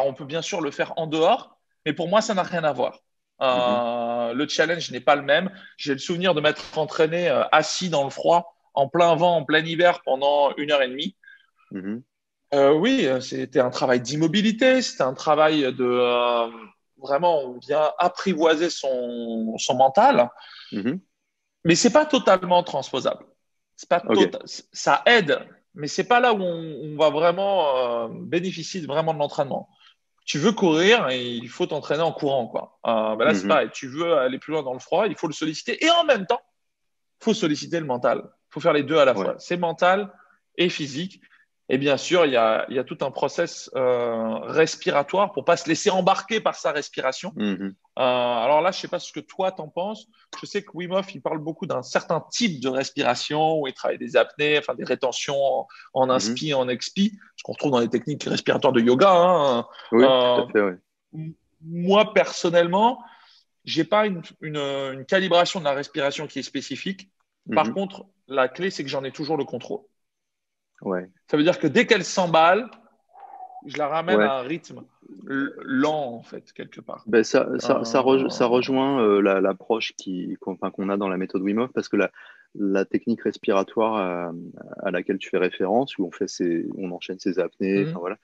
on peut bien sûr le faire en dehors, mais pour moi, ça n'a rien à voir. mhm, Le challenge n'est pas le même. J'ai le souvenir de m'être entraîné assis dans le froid, en plein vent, en plein hiver, pendant 1 heure et demie. mhm, Oui, c'était un travail d'immobilité, c'était un travail de vraiment, on vient apprivoiser son mental, mhm. mais c'est pas totalement transposable. C'est pas Ok. ça aide, mais c'est pas là où on va vraiment bénéficier vraiment de l'entraînement. Tu veux courir et il faut t'entraîner en courant, quoi. Ben là, c'est Mhm, pareil. Tu veux aller plus loin dans le froid, il faut le solliciter et en même temps, il faut solliciter le mental. Il faut faire les deux à la ouais. fois. C'est mental et physique. Et bien sûr, il y a tout un process respiratoire pour pas se laisser embarquer par sa respiration. Mhm, Alors là, je sais pas ce que toi t'en penses. Je sais que Wim Hof, il parle beaucoup d'un certain type de respiration où il travaille des apnées, enfin des rétentions en mhm. inspi, en expi, ce qu'on retrouve dans les techniques respiratoires de yoga. Hein. Oui, tout Euh, à fait, ouais. Moi, personnellement, j'ai pas une calibration de la respiration qui est spécifique. Par Mhm, contre, la clé, c'est que j'en ai toujours le contrôle. ouais. Ça veut dire que dès qu'elle s'emballe, je la ramène Ouais. à un rythme lent, en fait, quelque part. Ben ça Euh, rejoint l'approche enfin, qu'on a dans la méthode Wim Hof parce que la technique respiratoire à laquelle tu fais référence, où on enchaîne ses apnées, enfin hmm, voilà.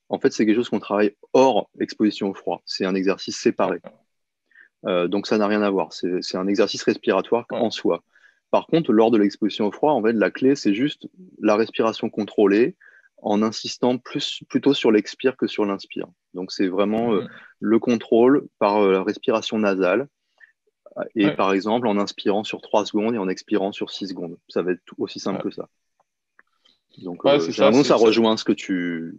En fait, c'est quelque chose qu'on travaille hors exposition au froid. C'est un exercice séparé. ouais, Donc ça n'a rien à voir. C'est un exercice respiratoire ouais. en soi. Par contre, lors de l'exposition au froid, en fait, la clé, c'est juste la respiration contrôlée en insistant plutôt sur l'expire que sur l'inspire. Donc c'est vraiment Mhm. le contrôle par la respiration nasale Et par exemple, en inspirant sur 3 secondes et en expirant sur 6 secondes. Ça va être aussi simple que ça. Donc, j'ai l'impression que ça rejoint ce que tu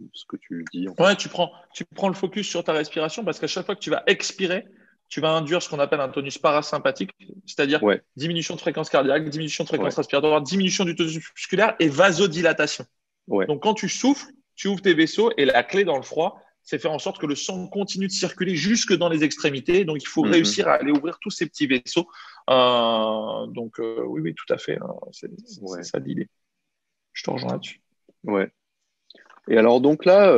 dis. En fait. Ouais, tu prends le focus sur ta respiration parce qu'à chaque fois que tu vas expirer, tu vas induire ce qu'on appelle un tonus parasympathique, c'est-à-dire diminution de fréquence cardiaque, diminution de fréquence respiratoire, diminution du tonus musculaire et vasodilatation. Donc, quand tu souffles, tu ouvres tes vaisseaux et la clé dans le froid, c'est faire en sorte que le sang continue de circuler jusque dans les extrémités. Donc, il faut réussir à aller ouvrir tous ces petits vaisseaux. Oui, tout à fait. C'est ça l'idée. Je te rejoins là-dessus. Ouais. Et alors, donc là,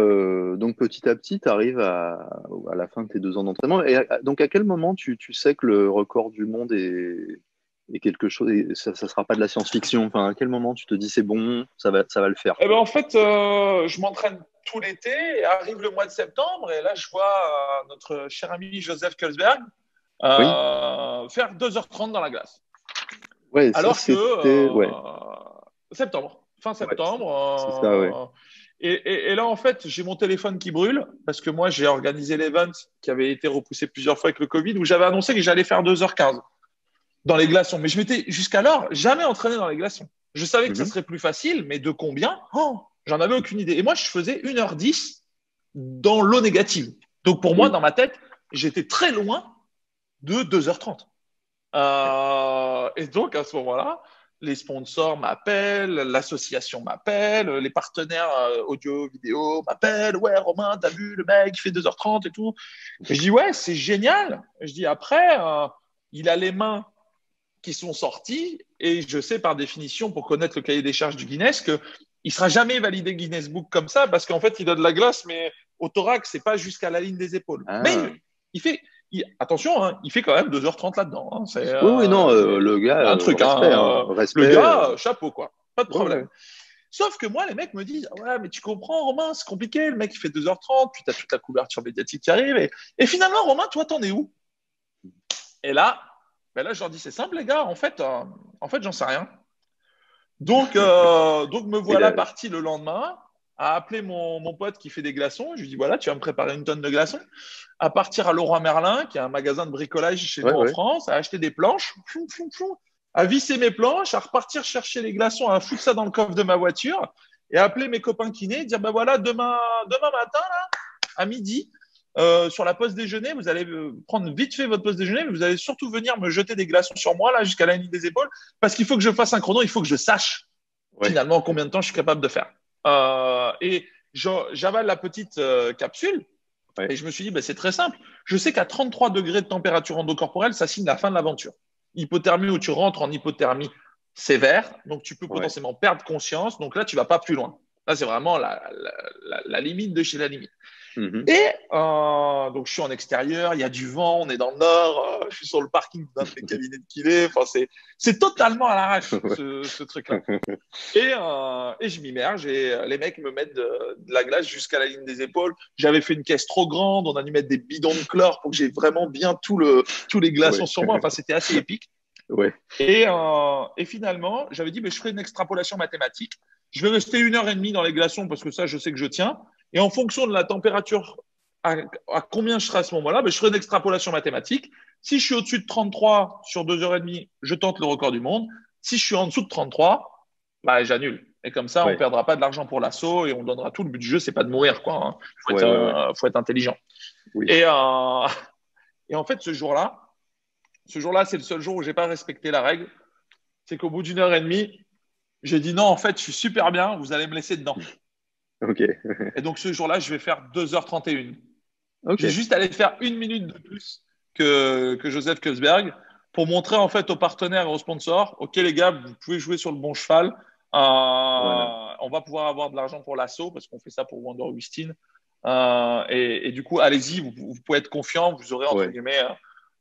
donc petit à petit, tu arrives à la fin de tes 2 ans d'entraînement. Et donc, à quel moment tu sais que le record du monde est quelque chose, et ça ne sera pas de la science-fiction? Enfin, à quel moment tu te dis c'est bon, ça va le faire? Eh ben, en fait, je m'entraîne tout l'été et arrive le mois de septembre. Et là, je vois notre cher ami Joseph Kelsberg faire 2h30 dans la glace. Ouais, alors ça, que septembre, fin septembre. C'est ça, Et là, en fait, j'ai mon téléphone qui brûle parce que moi, j'ai organisé l'event qui avait été repoussé plusieurs fois avec le Covid où j'avais annoncé que j'allais faire 2h15 dans les glaçons. Mais je m'étais jusqu'alors jamais entraîné dans les glaçons. Je savais que ça serait plus facile, mais de combien? J'en avais aucune idée. Et moi, je faisais 1h10 dans l'eau négative. Donc, pour moi, dans ma tête, j'étais très loin de 2h30. Et donc, à ce moment-là, les sponsors m'appellent, l'association m'appelle, les partenaires audio, vidéo m'appellent. Ouais, Romain, t'as vu le mec, il fait 2h30 et tout. Et je dis, ouais, c'est génial. Je dis, après, il a les mains qui sont sorties et je sais par définition, pour connaître le cahier des charges du Guinness, qu'il ne sera jamais validé Guinness Book comme ça parce qu'en fait, il a de la glace, mais au thorax, c'est pas jusqu'à la ligne des épaules. Mais attention, hein, il fait quand même 2h30 là-dedans. Hein, oui, non, le gars, un truc, respect, le gars, chapeau, quoi. Pas de problème. Ouais. Sauf que moi, les mecs me disent, ouais, mais tu comprends, Romain, c'est compliqué. Le mec, il fait 2h30, puis tu as toute la couverture médiatique qui arrive. Et finalement, Romain, toi, t'en es où? Et là, je leur dis, c'est simple, les gars, en fait, j'en sais rien. Donc me voilà parti le lendemain à appeler mon pote qui fait des glaçons. Je lui dis, voilà, tu vas me préparer une tonne de glaçons. À partir à Leroy Merlin, qui est un magasin de bricolage chez nous en France, à acheter des planches, à visser mes planches, à repartir chercher les glaçons, à foutre ça dans le coffre de ma voiture et à appeler mes copains kinés, dire, voilà, demain matin, là, à midi, sur la pause déjeuner, vous allez prendre vite fait votre pause déjeuner, mais vous allez surtout venir me jeter des glaçons sur moi, là, jusqu'à la ligne des épaules, parce qu'il faut que je fasse un chrono, il faut que je sache finalement combien de temps je suis capable de faire. Et j'avale la petite capsule et je me suis dit, c'est très simple. Je sais qu'à 33 degrés de température endocorporelle, ça signe la fin de l'aventure. Hypothermie où tu rentres en hypothermie sévère, donc tu peux potentiellement perdre conscience, donc là, tu vas pas plus loin. Là, c'est vraiment la limite de chez la limite. Et donc, je suis en extérieur, il y a du vent, on est dans le nord, je suis sur le parking d'un de mes cabinets de kiné. Enfin, c'est totalement à l'arrache, ce truc-là. Et je m'immerge et les mecs me mettent de la glace jusqu'à la ligne des épaules. J'avais fait une caisse trop grande, on a dû mettre des bidons de chlore pour que j'ai vraiment bien tous les glaçons sur moi. Enfin, c'était assez épique. Et finalement, j'avais dit, je ferai une extrapolation mathématique. Je vais rester 1h30 dans les glaçons parce que ça, je sais que je tiens. Et en fonction de la température, à combien je serai à ce moment-là, je ferai une extrapolation mathématique. Si je suis au-dessus de 33 sur 2h30, je tente le record du monde. Si je suis en dessous de 33, j'annule. Et comme ça, on ne perdra pas de l'argent pour l'assaut et on donnera tout. Le but du jeu, c'est pas de mourir, quoi. Hein. Faut être intelligent. Et en fait, ce jour-là, c'est le seul jour où j'ai pas respecté la règle. C'est qu'au bout d'1h30, j'ai dit non, en fait, je suis super bien, vous allez me laisser dedans. Et donc, ce jour-là, je vais faire 2h31. J'ai juste allé faire 1 minute de plus que Joseph Kelsberg pour montrer en fait aux partenaires et aux sponsors, OK les gars, vous pouvez jouer sur le bon cheval. On va pouvoir avoir de l'argent pour l'assaut parce qu'on fait ça pour Wonder Wistin. Et du coup, allez-y, vous pouvez être confiant, vous aurez entre guillemets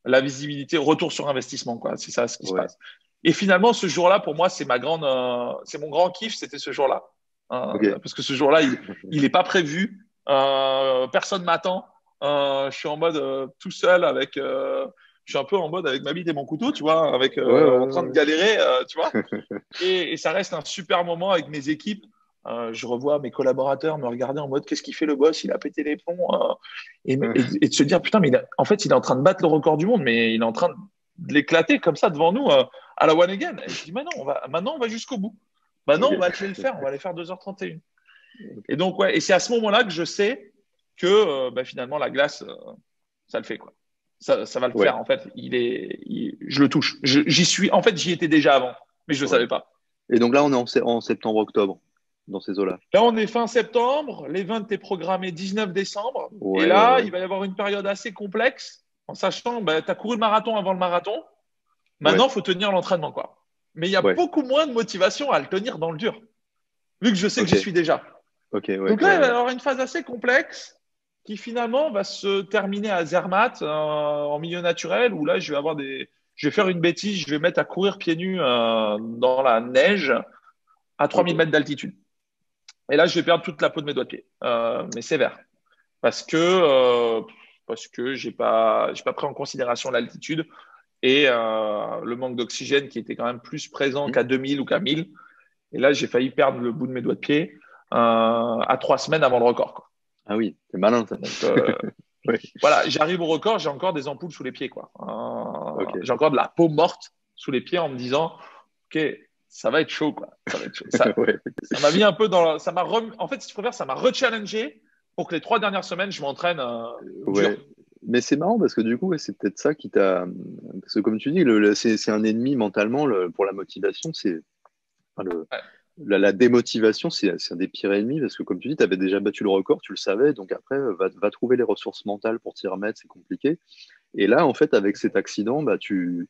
la visibilité, retour sur investissement, quoi. C'est ça ce qui se passe. Et finalement, ce jour-là, pour moi, c'est mon grand kiff, c'était ce jour-là. Parce que ce jour-là, il n'est pas prévu. Personne m'attend. Je suis en mode tout seul avec. Je suis un peu en mode avec ma bite et mon couteau, tu vois, avec en train de galérer, tu vois. Et ça reste un super moment avec mes équipes. Je revois mes collaborateurs me regarder en mode qu'est-ce qu'il fait le boss, il a pété les plombs. Et de se dire putain, mais en fait, il est en train de battre le record du monde, mais il est en train de l'éclater comme ça devant nous à la one again. Et je dis, maintenant, on va jusqu'au bout. Maintenant, on va aller le faire. On va aller faire 2h31. Et donc, ouais, et c'est à ce moment-là que je sais que finalement, la glace, ça le fait, quoi. Ça va le faire. En fait, je le touche. J'y suis. En fait, j'y étais déjà avant, mais je ne le savais pas. Et donc là, on est en septembre-octobre, dans ces eaux-là. Là, on est fin septembre. L'event est programmé 19 décembre. Ouais, et là, ouais. il va y avoir une période assez complexe, en sachant que tu as couru le marathon avant le marathon. Maintenant, il faut tenir l'entraînement, quoi. Mais il y a beaucoup moins de motivation à le tenir dans le dur, vu que je sais que j'y suis déjà. Donc là, il va y avoir une phase assez complexe qui finalement va se terminer à Zermatt en milieu naturel, où là, je vais faire une bêtise, je vais mettre à courir pieds nus dans la neige à 3000 mètres d'altitude. Et là, je vais perdre toute la peau de mes doigts de pied, mais sévère, parce que j'ai pas pris en considération l'altitude et le manque d'oxygène qui était quand même plus présent qu'à 2000 ou qu'à 1000. Et là, j'ai failli perdre le bout de mes doigts de pied à 3 semaines avant le record, quoi. Ah oui, c'est malin ça. Donc, voilà, j'arrive au record, j'ai encore des ampoules sous les pieds, quoi. J'ai encore de la peau morte sous les pieds en me disant, ok, ça va être chaud, quoi. Ça va être chaud. Ça m'a mis un peu en fait, si tu préfères, ça m'a rechallengé pour que les 3 dernières semaines, je m'entraîne dur. Mais c'est marrant parce que du coup, c'est peut-être ça qui t'a. Parce que comme tu dis, c'est un ennemi mentalement pour la motivation. La démotivation, c'est un des pires ennemis parce que, comme tu dis, tu avais déjà battu le record, tu le savais. Donc après, va trouver les ressources mentales pour t'y remettre, c'est compliqué. Et là, en fait, avec cet accident, tu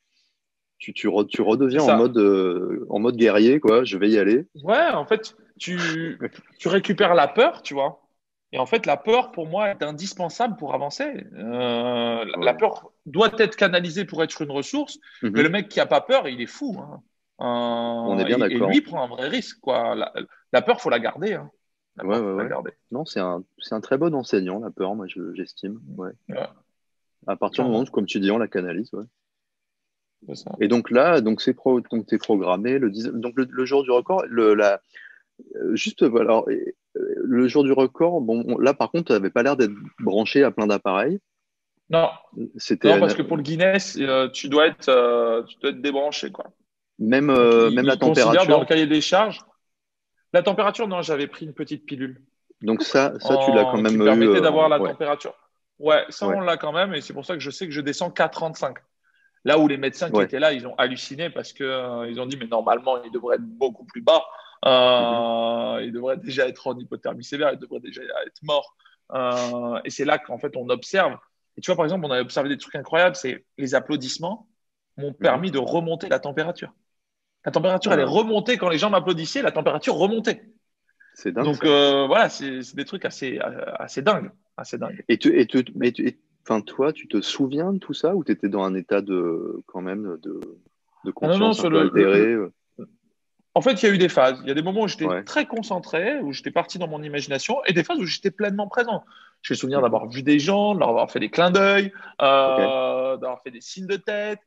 redeviens en mode guerrier, quoi. Je vais y aller. Ouais, en fait, tu récupères la peur, tu vois. Et en fait, la peur, pour moi, est indispensable pour avancer. La peur doit être canalisée pour être une ressource, mais le mec qui n'a pas peur, il est fou, hein. On est bien d'accord. Et lui, il prend un vrai risque, quoi. La peur, il faut la garder, hein. La garder. Non, c'est un très bon enseignant, la peur, moi, j'estime. Ouais. À partir du moment où, comme tu dis, on la canalise. Ouais. C'est ça. Et donc là, t'es programmé donc le jour du record, juste alors, le jour du record, bon, là par contre, tu n'avais pas l'air d'être branché à plein d'appareils. Non. Non, parce que pour le Guinness, tu dois être débranché, quoi. Même la température. Dans le cahier des charges. La température, non, j'avais pris une petite pilule. Donc ça tu l'as quand même eu. Qui permettait d'avoir la température. Ouais, ça on l'a quand même, et c'est pour ça que je sais que je descends qu'à 35. Là où les médecins qui étaient là, ils ont halluciné parce que ils ont dit mais normalement il devrait être beaucoup plus bas. Il devrait déjà être en hypothermie sévère, il devrait déjà être mort. Et c'est là qu'en fait on observe. Et tu vois par exemple on a observé des trucs incroyables, c'est les applaudissements m'ont permis de remonter la température. La température elle est remontée quand les gens m'applaudissaient, la température remontait. C'est dingue. Donc voilà, c'est des trucs assez dingues, assez dingues. Enfin, toi, tu te souviens de tout ça ou tu étais dans un état de conscience un peu altéré En fait, il y a eu des phases. Il y a des moments où j'étais très concentré, où j'étais parti dans mon imagination, et des phases où j'étais pleinement présent. J'ai le souvenir d'avoir vu des gens, de leur avoir fait des clins d'œil, d'avoir fait des signes de tête.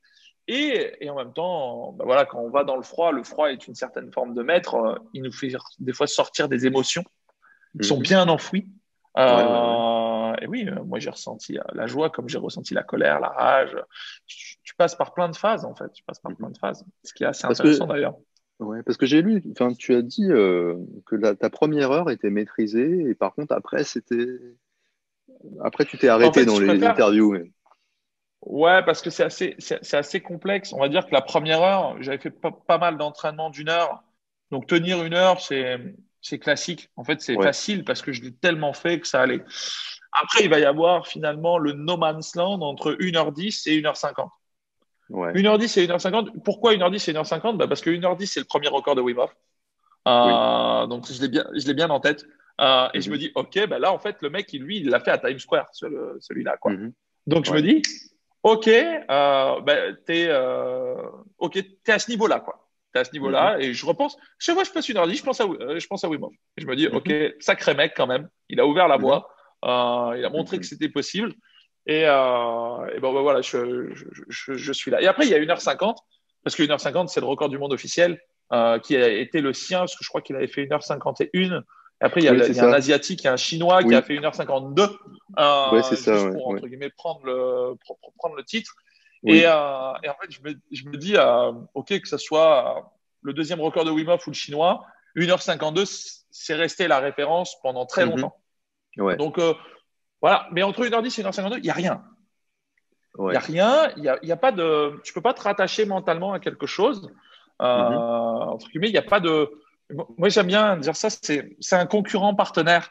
Et en même temps, voilà, quand on va dans le froid est une certaine forme de maître. Il nous fait des fois sortir des émotions qui sont bien enfouies. Et oui, moi j'ai ressenti la joie comme j'ai ressenti la colère, la rage. Tu passes par plein de phases en fait. Tu passes par plein de phases, ce qui est assez intéressant d'ailleurs. Ouais, parce que j'ai lu, tu as dit que ta première heure était maîtrisée et par contre après tu t'es arrêté dans les interviews. Ouais, parce que c'est assez complexe. On va dire que la première heure, j'avais fait pas mal d'entraînement d'1 heure. Donc tenir 1 heure, c'est classique. En fait, c'est facile parce que je l'ai tellement fait que ça allait. Après, il va y avoir finalement le no man's land entre 1h10 et 1h50. 1h10 et 1h50. Pourquoi 1h10 et 1h50 ? Parce que 1h10, c'est le premier record de Wim Hof. Donc, je l'ai bien en tête. Et je me dis, OK, là, en fait, le mec, lui, il l'a fait à Times Square, celui-là, quoi. Donc, je me dis, OK, t'es à ce niveau-là, quoi. T'es à ce niveau-là, et je repense, chaque fois que je passe 1h10, je pense à Wim Hof. Et je me dis, OK, sacré mec quand même. Il a ouvert la voie. Il a montré que c'était possible. Et voilà, je suis là. Et après, il y a 1h50, parce que 1h50, c'est le record du monde officiel qui a été le sien, parce que je crois qu'il avait fait 1h51. Et après, il y a un Asiatique et un Chinois qui a fait 1h52 c'est ça, juste pour, entre guillemets, prendre le titre. Et, Oui. et en fait, je me dis, OK, que ce soit le deuxième record de Wim Hof ou le chinois, 1h52, c'est resté la référence pendant très Mhm. longtemps. Ouais. Donc, voilà. Mais entre 1h10 et 1h52, il n'y a rien. Il n'y a Ouais. rien. Il y a pas de, tu peux pas te rattacher mentalement à quelque chose. Mhm. Entre guillemets, il n'y a pas de. Moi, j'aime bien dire ça, c'est un concurrent partenaire.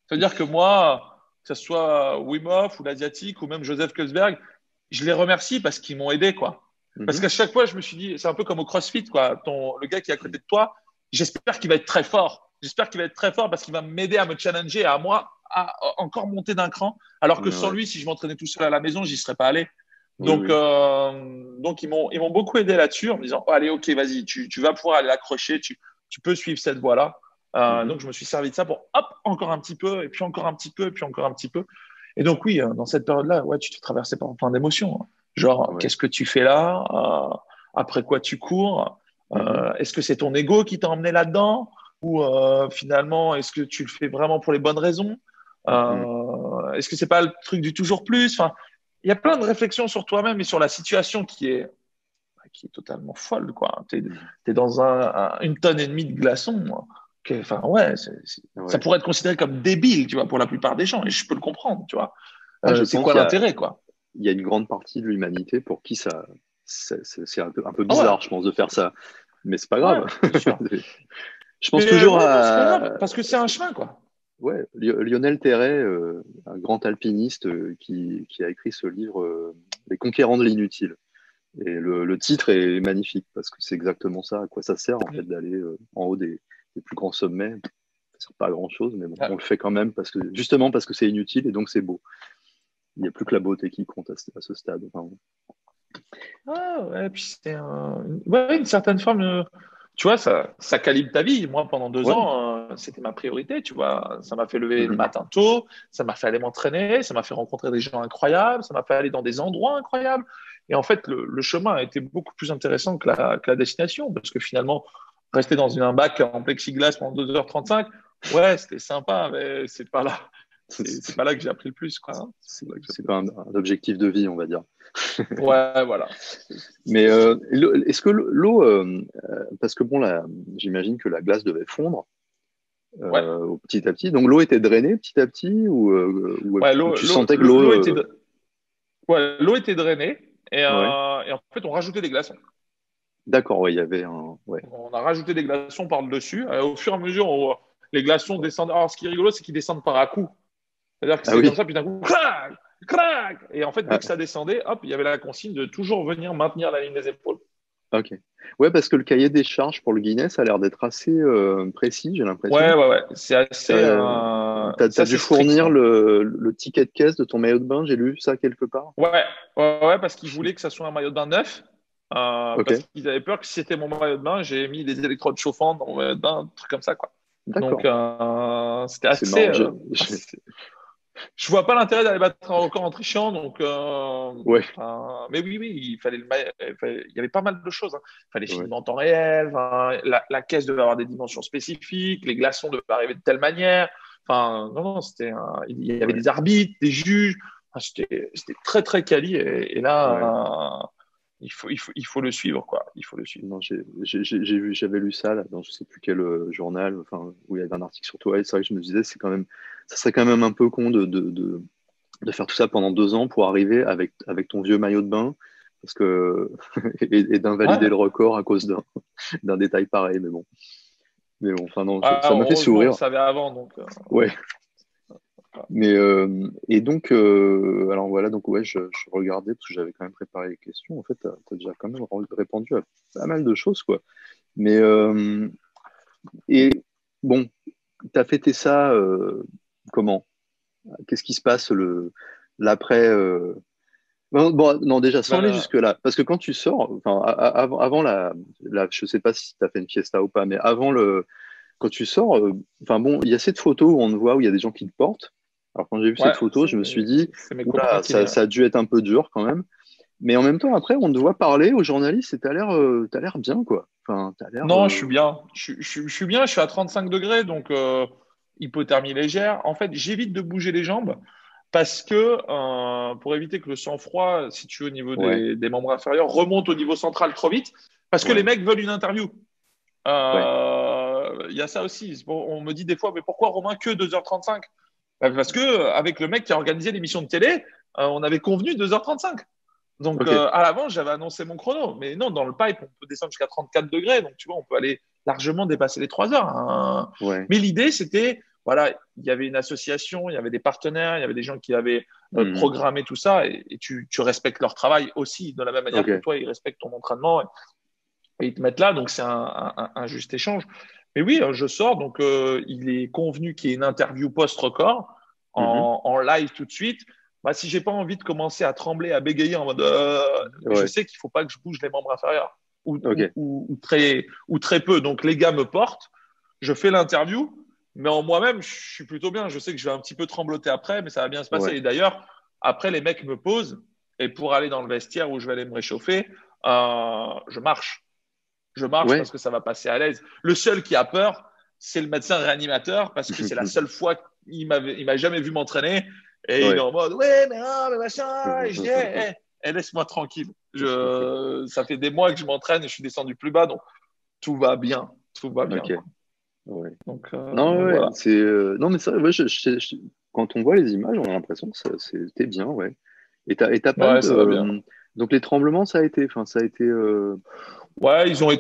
C'est-à-dire que moi, que ce soit Wim Hof ou l'Asiatique ou même Joseph Kelsberg, je les remercie parce qu'ils m'ont aidé, quoi. Parce Mhm. qu'à chaque fois, je me suis dit, c'est un peu comme au CrossFit, quoi. Le gars qui est à côté de toi, j'espère qu'il va être très fort. J'espère qu'il va être très fort parce qu'il va m'aider à me challenger, à moi, à encore monter d'un cran. Alors que sans Ouais. lui, si je m'entraînais tout seul à la maison, j'y serais pas allé. Oui, oui. Donc ils m'ont beaucoup aidé là-dessus en me disant, oh, allez, ok, vas-y, tu vas pouvoir aller l'accrocher, tu peux suivre cette voie-là. Mhm. Donc, je me suis servi de ça pour, hop, encore un petit peu, et puis encore un petit peu, et puis encore un petit peu. Et donc, oui, dans cette période-là, ouais, tu te traversais par plein d'émotions, hein. Genre, Ouais. qu'est-ce que tu fais là? Après quoi tu cours? Mhm. Est-ce que c'est ton ego qui t'a emmené là-dedans? Ou finalement, est-ce que tu le fais vraiment pour les bonnes raisons? Mhm. Est-ce que c'est pas le truc du toujours plus? Enfin, il y a plein de réflexions sur toi-même et sur la situation qui est totalement folle, quoi. Mhm. T'es dans une tonne et demie de glaçons. Enfin, ouais, ça Ouais. pourrait être considéré comme débile, tu vois, pour la plupart des gens, et je peux le comprendre, tu vois. Ah, je C'est pense quoi qu'il y a, l'intérêt, quoi? il y a une grande partie de l'humanité pour qui c'est un peu Ah ouais, bizarre, je pense, de faire ça. Mais c'est pas ouais, grave. c'est sûr. Je pense Mais toujours ouais, non, c'est pas à grave, parce que c'est un chemin, quoi. ouais, Lionel Terray, un grand alpiniste qui a écrit ce livre Les Conquérants de l'inutile. Et le titre est magnifique parce que c'est exactement ça. À quoi ça sert en fait Mm. d'aller en haut des plus grands sommets? Ça sert pas à grand chose, mais bon, on Ah, le fait quand même justement parce que c'est inutile et donc c'est beau. Il n'y a plus que la beauté qui compte à ce stade. Enfin, ouais, puis ouais, une certaine forme, tu vois, ça calibre ta vie. Moi, pendant deux ouais. ans, c'était ma priorité, tu vois. Ça m'a fait lever le Mhm. matin tôt, ça m'a fait aller m'entraîner, ça m'a fait rencontrer des gens incroyables, ça m'a fait aller dans des endroits incroyables. Et en fait, le chemin a été beaucoup plus intéressant que la destination, parce que finalement, rester dans un bac en plexiglas pendant 2h35, ouais, c'était sympa, mais c'est pas là que j'ai appris le plus, quoi, hein. C'est pas là que j'ai C'est appris pas le plus. un objectif de vie, on va dire. Ouais, voilà. Mais C'est ça. est-ce que l'eau, parce que bon, là, j'imagine que la glace devait fondre Ouais. petit à petit. Donc l'eau était drainée petit à petit Ouais, ou tu sentais que l'eau, ouais, l'eau était drainée ouais, et en fait, on rajoutait des glaçons. d'accord, ouais, il y avait un, ouais, On a rajouté des glaçons par-dessus. Au fur et à mesure, les glaçons descendent. Alors, ce qui est rigolo, c'est qu'ils descendent par à-coups. C'est-à-dire que ah c'est comme oui, ça, puis d'un coup, crac, crac. Et en fait, dès ah, que ça descendait, hop, il y avait la consigne de toujours venir maintenir la ligne des épaules. ok, ouais, parce que le cahier des charges pour le Guinness a l'air d'être assez précis, j'ai l'impression. Ouais. T'as C'est dû assez strict, fournir hein. le ticket de caisse de ton maillot de bain, j'ai lu ça quelque part. Ouais, parce qu'ils voulaient que ça soit un maillot de bain neuf. Ok, Parce qu'ils avaient peur que si c'était mon maillot de bain, j'ai mis des électrodes chauffantes dans mon maillot de bain, un truc comme ça, quoi. Donc, d'accord, c'était c'est marrant. je vois pas l'intérêt d'aller battre un record en trichant. Donc, Ouais, mais oui, il fallait il y avait pas mal de choses, hein. Il fallait ouais. filmer en temps réel. Enfin, la caisse devait avoir des dimensions spécifiques. Les glaçons devaient arriver de telle manière. Enfin, non, il y avait Ouais, des arbitres, des juges. Enfin, c'était très, très quali. Et ouais. là, il faut le suivre, quoi. Il faut le suivre. Non, j'avais lu ça là, dans je sais plus quel journal, enfin, où il y avait un article sur toi. Et c'est vrai que je me disais, ça serait quand même un peu con de faire tout ça pendant 2 ans pour arriver avec ton vieux maillot de bain, parce que et d'invalider le Ouais. record à cause d'un détail pareil. Mais bon, enfin non, Ah, ça m'a fait heureusement, on sourire. savait avant. Donc, Ouais. Mais et donc, alors voilà, donc ouais, je regardais parce que j'avais quand même préparé les questions. En fait, t'as déjà quand même répondu à pas mal de choses, quoi. Mais et bon, t'as fêté ça comment? Qu'est-ce qui se passe l'après non, déjà, sans aller ben, jusque-là, parce que quand tu sors, enfin, avant je sais pas si tu as fait une fiesta ou pas, mais quand tu sors, enfin bon, il y a cette photo où on te voit, où il y a des gens qui te portent. Alors quand j'ai vu cette ouais, photo, je me suis dit, c'est mes copains oula, qui les. ça a dû être un peu dur quand même. Mais en même temps, après, on te voit parler aux journalistes et t'as l'air bien, quoi. Enfin, t'as l'air, Non, je suis bien. Je suis bien, je suis à 35 degrés, donc hypothermie légère. En fait, j'évite de bouger les jambes Parce que pour éviter que le sang froid, si tu es au niveau Ouais, des membres inférieurs, remonte au niveau central trop vite, parce que les ouais, mecs veulent une interview. ouais. Il y a ça aussi. Bon, on me dit des fois, mais pourquoi Romain que 2h35? Parce que avec le mec qui a organisé l'émission de télé, on avait convenu 2h35. Donc, Ok. à l'avance, j'avais annoncé mon chrono. Mais non, dans le pipe, on peut descendre jusqu'à 34 degrés. Donc, tu vois, on peut aller largement dépasser les 3 heures, hein. Ouais. Mais l'idée, c'était, voilà, il y avait une association, il y avait des partenaires, il y avait des gens qui avaient Mhm. programmé tout ça. Et tu respectes leur travail aussi, de la même manière que Ok. toi, ils respectent ton entraînement. Et ils te mettent là. Donc, c'est un juste échange. Mais oui, je sors. Donc, il est convenu qu'il y ait une interview post-record Mhm. en live tout de suite. Bah, si j'ai pas envie de commencer à trembler, à bégayer en mode je Ouais. sais qu'il faut pas que je bouge les membres inférieurs Ok. ou très peu. Donc les gars me portent, je fais l'interview, mais en moi-même, je suis plutôt bien. Je sais que je vais un petit peu trembloter après, mais ça va bien se passer. Ouais. Et d'ailleurs, après, les mecs me posent et pour aller dans le vestiaire où je vais aller me réchauffer, je marche. Je marche Ouais. parce que ça va passer à l'aise. Le seul qui a peur, c'est le médecin réanimateur parce que c'est la seule fois qu'il m'a jamais vu m'entraîner et il est Ouais. en mode ouais mais non mais machin et je dis laisse-moi tranquille. Ça fait des mois que je m'entraîne et je suis descendu plus bas donc tout va bien Ok. quoi. Ouais. Donc, Non, donc ouais, voilà. c'est non, mais ça, ouais, quand on voit les images, on a l'impression que c'était bien, ouais. Et t'as pas eu Ouais ça va bien. donc les tremblements, ça a été, enfin, ça a été, Ouais ils ont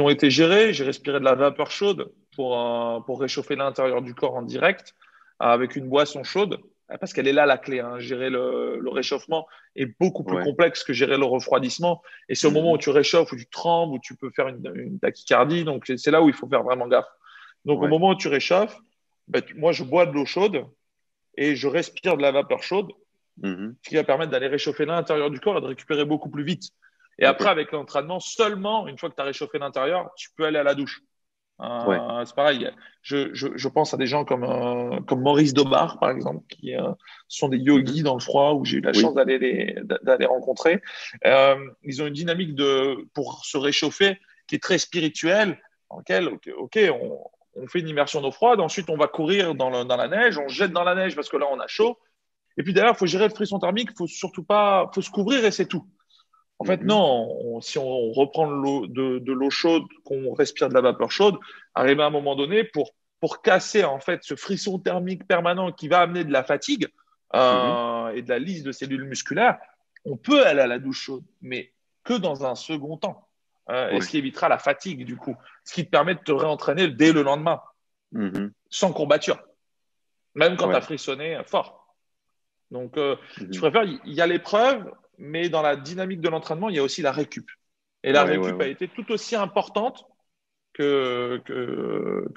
été gérés. J'ai respiré de la vapeur chaude pour réchauffer l'intérieur du corps en direct avec une boisson chaude. Parce qu'elle est là la clé, hein. Gérer le réchauffement est beaucoup plus ouais. complexe que gérer le refroidissement. Et c'est au moment où Mhm. tu réchauffes, où tu trembles, où tu peux faire une tachycardie. Donc c'est là où il faut faire vraiment gaffe. Donc au Ouais. moment où tu réchauffes, ben, moi je bois de l'eau chaude et je respire de la vapeur chaude, Mhm. ce qui va permettre d'aller réchauffer l'intérieur du corps et de récupérer beaucoup plus vite. Et Ok. après, avec l'entraînement, seulement une fois que tu as réchauffé l'intérieur, tu peux aller à la douche. Ouais. C'est pareil, je pense à des gens comme Maurice Dobar, par exemple, qui sont des Mhm. yogis dans le froid, où j'ai eu la chance Oui. d'aller rencontrer. Ils ont une dynamique pour se réchauffer qui est très spirituelle, dans laquelle, on fait une immersion d'eau froide, ensuite on va courir dans la neige, on se jette dans la neige parce que là on a chaud, et puis derrière, il faut gérer le frisson thermique, il faut surtout pas, faut se couvrir et c'est tout. En fait, Mhm. non, si on reprend de l'eau chaude, qu'on respire de la vapeur chaude, arriver à un moment donné, pour casser en fait ce frisson thermique permanent qui va amener de la fatigue Mhm. et de la lisse de cellules musculaires, on peut aller à la douche chaude, mais que dans un second temps. Et ce Ouais. qui évitera la fatigue, du coup. Ce qui te permet de te réentraîner dès le lendemain, Mhm. sans courbature, même quand tu as Ouais. frissonné fort. Donc, je Mhm. préfère, il y a l'épreuve, mais dans la dynamique de l'entraînement, il y a aussi la récup. Et la Ouais, ouais, récup a ouais. été tout aussi importante que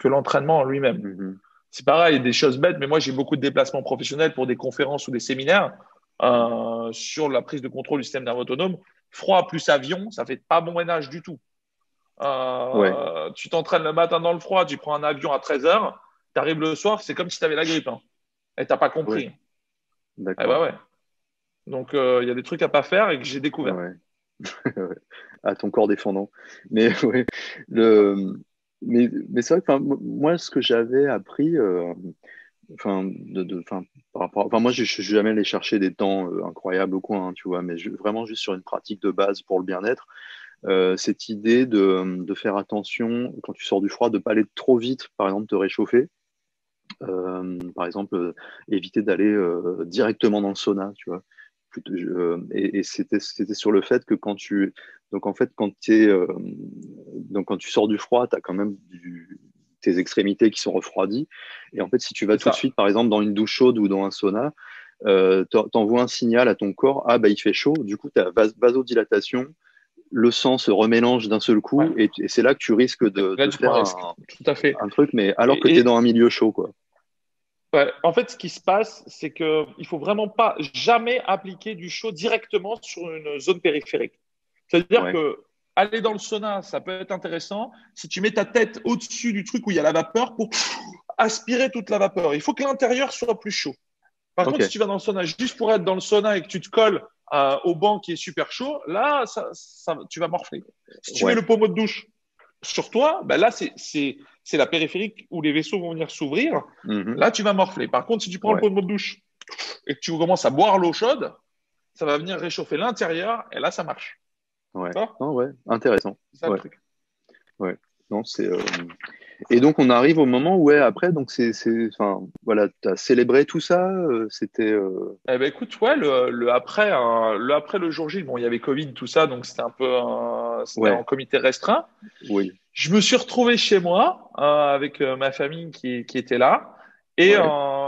l'entraînement en lui-même. Mhm. C'est pareil, des choses bêtes, mais moi, j'ai beaucoup de déplacements professionnels pour des conférences ou des séminaires sur la prise de contrôle du système nerveux autonome. Froid plus avion, ça fait pas bon ménage du tout. Ouais. Tu t'entraînes le matin dans le froid, tu prends un avion à 13 heures, tu arrives le soir, c'est comme si tu avais la grippe, hein, et tu n'as pas Ouais. compris. Eh ben D'accord. ouais. Donc, il y a des trucs à pas faire et que j'ai découvert. Ouais. Ouais. À ton corps défendant. Mais ouais, le, mais c'est vrai que enfin, moi, ce que j'avais appris, enfin, enfin, par rapport, enfin, moi, je suis jamais allé chercher des temps incroyables au coin, hein, tu vois, mais vraiment juste sur une pratique de base pour le bien-être, cette idée de faire attention quand tu sors du froid, de pas aller trop vite, par exemple, te réchauffer. Par exemple, éviter d'aller directement dans le sauna, tu vois. Et c'était sur le fait que donc en fait, donc quand tu sors du froid, tu as quand même tes extrémités qui sont refroidies. Et en fait, si tu vas C'est tout de ça. suite, par exemple, dans une douche chaude ou dans un sauna, t'envoies un signal à ton corps, ah bah il fait chaud, du coup, tu as vasodilatation, le sang se remélange d'un seul Ouais. coup, et c'est là que tu risques Là, de tu prends faire un risque. Tout à fait. un truc, mais alors que tu es Et, dans un milieu chaud, quoi. ouais, en fait, ce qui se passe, c'est que il faut vraiment pas jamais appliquer du chaud directement sur une zone périphérique. C'est-à-dire Ouais. que aller dans le sauna, ça peut être intéressant si tu mets ta tête au-dessus du truc où il y a la vapeur pour aspirer toute la vapeur. Il faut que l'intérieur soit plus chaud. Par Ok. contre, si tu vas dans le sauna juste pour être dans le sauna et que tu te colles au banc qui est super chaud, là, tu vas morfler. Si tu mets Ouais. le pommeau de douche sur toi, ben là, c'est la périphérique où les vaisseaux vont venir s'ouvrir. Mhm. Là, tu vas morfler. Par contre, si tu prends le Ouais. pommeau de douche et que tu commences à boire l'eau chaude, ça va venir réchauffer l'intérieur et là, ça marche. Ouais. Tu vois. Non, ouais, intéressant. C'est ça le Ouais, truc. ouais. Non, Et donc, on arrive au moment où, ouais, après, donc enfin, voilà, tu as célébré tout ça, c'était. Eh ben écoute, ouais, le après le jour J, bon, il y avait Covid, tout ça, donc c'était un peu, c'était en Ouais, comité restreint. oui, Je me suis retrouvé chez moi avec ma famille qui était là. ouais,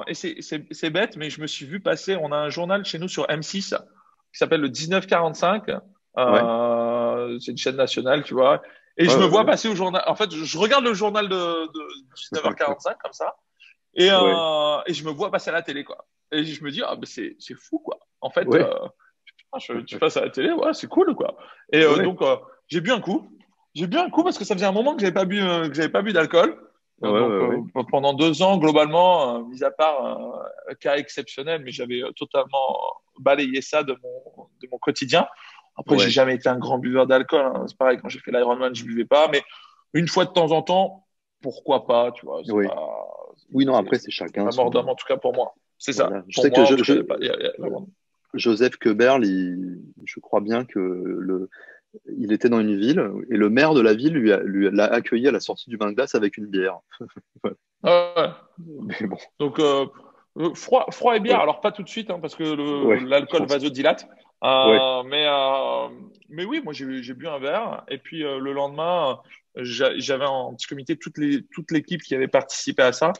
Et c'est bête, mais je me suis vu passer. On a un journal chez nous sur M6 qui s'appelle le 1945. ouais, C'est une chaîne nationale, tu vois. Et ouais, je me vois ouais, passer au journal. En fait, je regarde le journal de ouais. 19h45 comme ça. Ouais, Et je me vois passer à la télé, quoi. Et je me dis, ah, mais c'est fou, quoi. En fait, ouais, tu passes à la télé, ouais, c'est cool, quoi. Et ouais, donc, j'ai bu un coup. J'ai bu un coup parce que ça faisait un moment que j'avais pas bu d'alcool. ouais, Donc, ouais, ouais, pendant 2 ans, globalement, mis à part un cas exceptionnel, mais j'avais totalement balayé ça de mon quotidien. Après, j'ai ouais. jamais été un grand buveur d'alcool, hein. C'est pareil, quand j'ai fait l'Ironman, je buvais pas. Mais une fois de temps en temps, pourquoi pas, tu vois, c'est Oui. pas, Oui, non, c'est après, c'est chacun pas mort d'homme, son. en tout cas pour moi. C'est ça. Voilà. Je Pour sais que moi, en tout cas, il y a vraiment. Joseph Keberl, je crois bien que il était dans une ville et le maire de la ville l'a accueilli à la sortie du bain de glace avec une bière. Voilà. Ah ouais. Mais bon, Donc, froid et bière, ouais, alors pas tout de suite, hein, parce que ouais, je l'alcool pense. vasodilate. Ouais. Mais oui, moi j'ai bu un verre. Et puis le lendemain, j'avais en petit comité toute l'équipe qui avait participé à ça.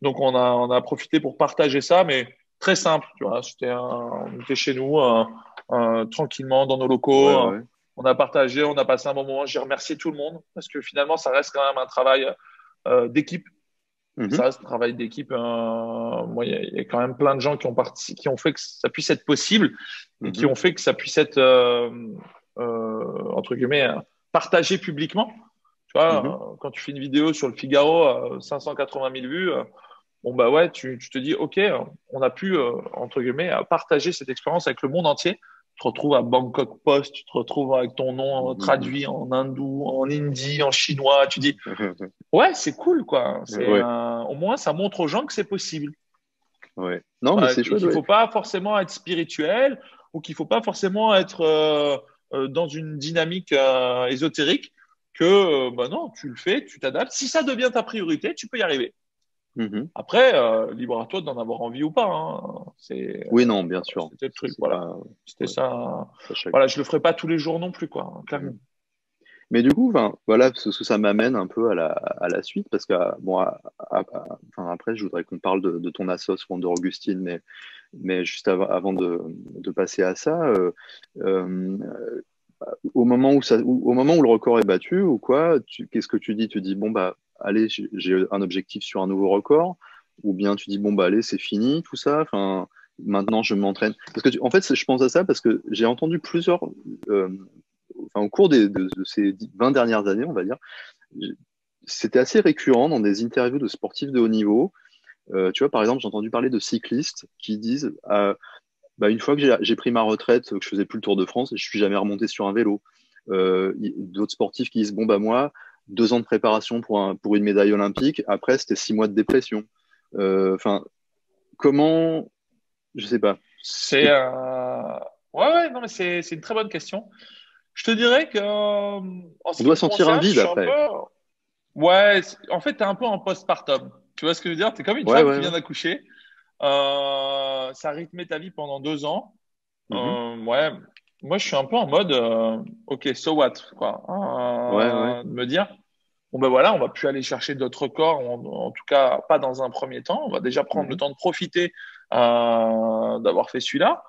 Donc on a profité pour partager ça, mais très simple. Tu vois, on était chez nous, tranquillement dans nos Ouais, locaux. ouais. On a partagé, on a passé un bon moment. J'ai remercié tout le monde parce que finalement, ça reste quand même un travail d'équipe. Ça Mhm, reste un travail d'équipe. Moi, il y a quand même plein de gens qui ont fait que ça puisse être possible et qui mhm, ont fait que ça puisse être, entre guillemets, partagé publiquement. Tu mhm, vois, quand tu fais une vidéo sur le Figaro, 580 000 vues, bon, bah ouais, tu te dis, OK, on a pu, entre guillemets, partager cette expérience avec le monde entier. Tu te retrouves à Bangkok Post, tu te retrouves avec ton nom mhm, traduit en hindou, en hindi, en chinois. Tu dis, mhm. ouais, c'est cool, quoi. Ouais, Au moins, ça montre aux gens que c'est possible. ouais. Non, mais Ouais, c'est et chouette, qu'il ouais. faut pas forcément être spirituel ou qu'il faut pas forcément être dans une dynamique ésotérique que, bah non, tu le fais, tu t'adaptes. Si ça devient ta priorité, tu peux y arriver. Mhm. Après, libre à toi d'en avoir envie ou pas, hein. Oui, non, bien sûr. C'était le Ça, truc, c'est voilà. pas. C'était Ouais, ça. ça Voilà, chacun. je le ferai pas tous les jours non plus, quoi, hein, Mhm. clairement. Mais du coup, enfin, voilà, parce que ça m'amène un peu à la suite, parce que bon, enfin, après, je voudrais qu'on parle de ton assos Wonder Augustine, mais juste avant de passer à ça, euh, au moment où au moment où le record est battu ou quoi, qu'est-ce que tu dis? Tu dis bon bah allez, j'ai un objectif sur un nouveau record, ou bien tu dis bon bah allez, c'est fini tout ça. Enfin, maintenant je m'entraîne. Parce que en fait, je pense à ça parce que j'ai entendu plusieurs, euh, enfin au cours de ces 20 dernières années, on va dire, c'était assez récurrent dans des interviews de sportifs de haut niveau. Tu vois, par exemple, j'ai entendu parler de cyclistes qui disent bah, une fois que j'ai pris ma retraite, que je faisais plus le Tour de France, je suis jamais remonté sur un vélo. D'autres sportifs qui disent bon bah moi 2 ans de préparation pour une médaille olympique, après c'était 6 mois de dépression. Enfin, comment, je sais pas. C'est ouais, ouais, non, mais c'est une très bonne question. Je te dirais que en ce On qui doit me sentir un concerne, je vide suis un peu. après. Ouais, en fait, t'es un peu en postpartum. Tu vois ce que je veux dire? T'es comme une Ouais, femme ouais, qui vient ouais. d'accoucher. Ça a rythmé ta vie pendant 2 ans. Mhm. Ouais, moi, je suis un peu en mode, OK, so what, quoi. Ouais, ouais. De me dire, bon, ben voilà, on va plus aller chercher d'autres records, en tout cas, pas dans un premier temps. On va déjà prendre le Mhm. temps de profiter d'avoir fait celui-là.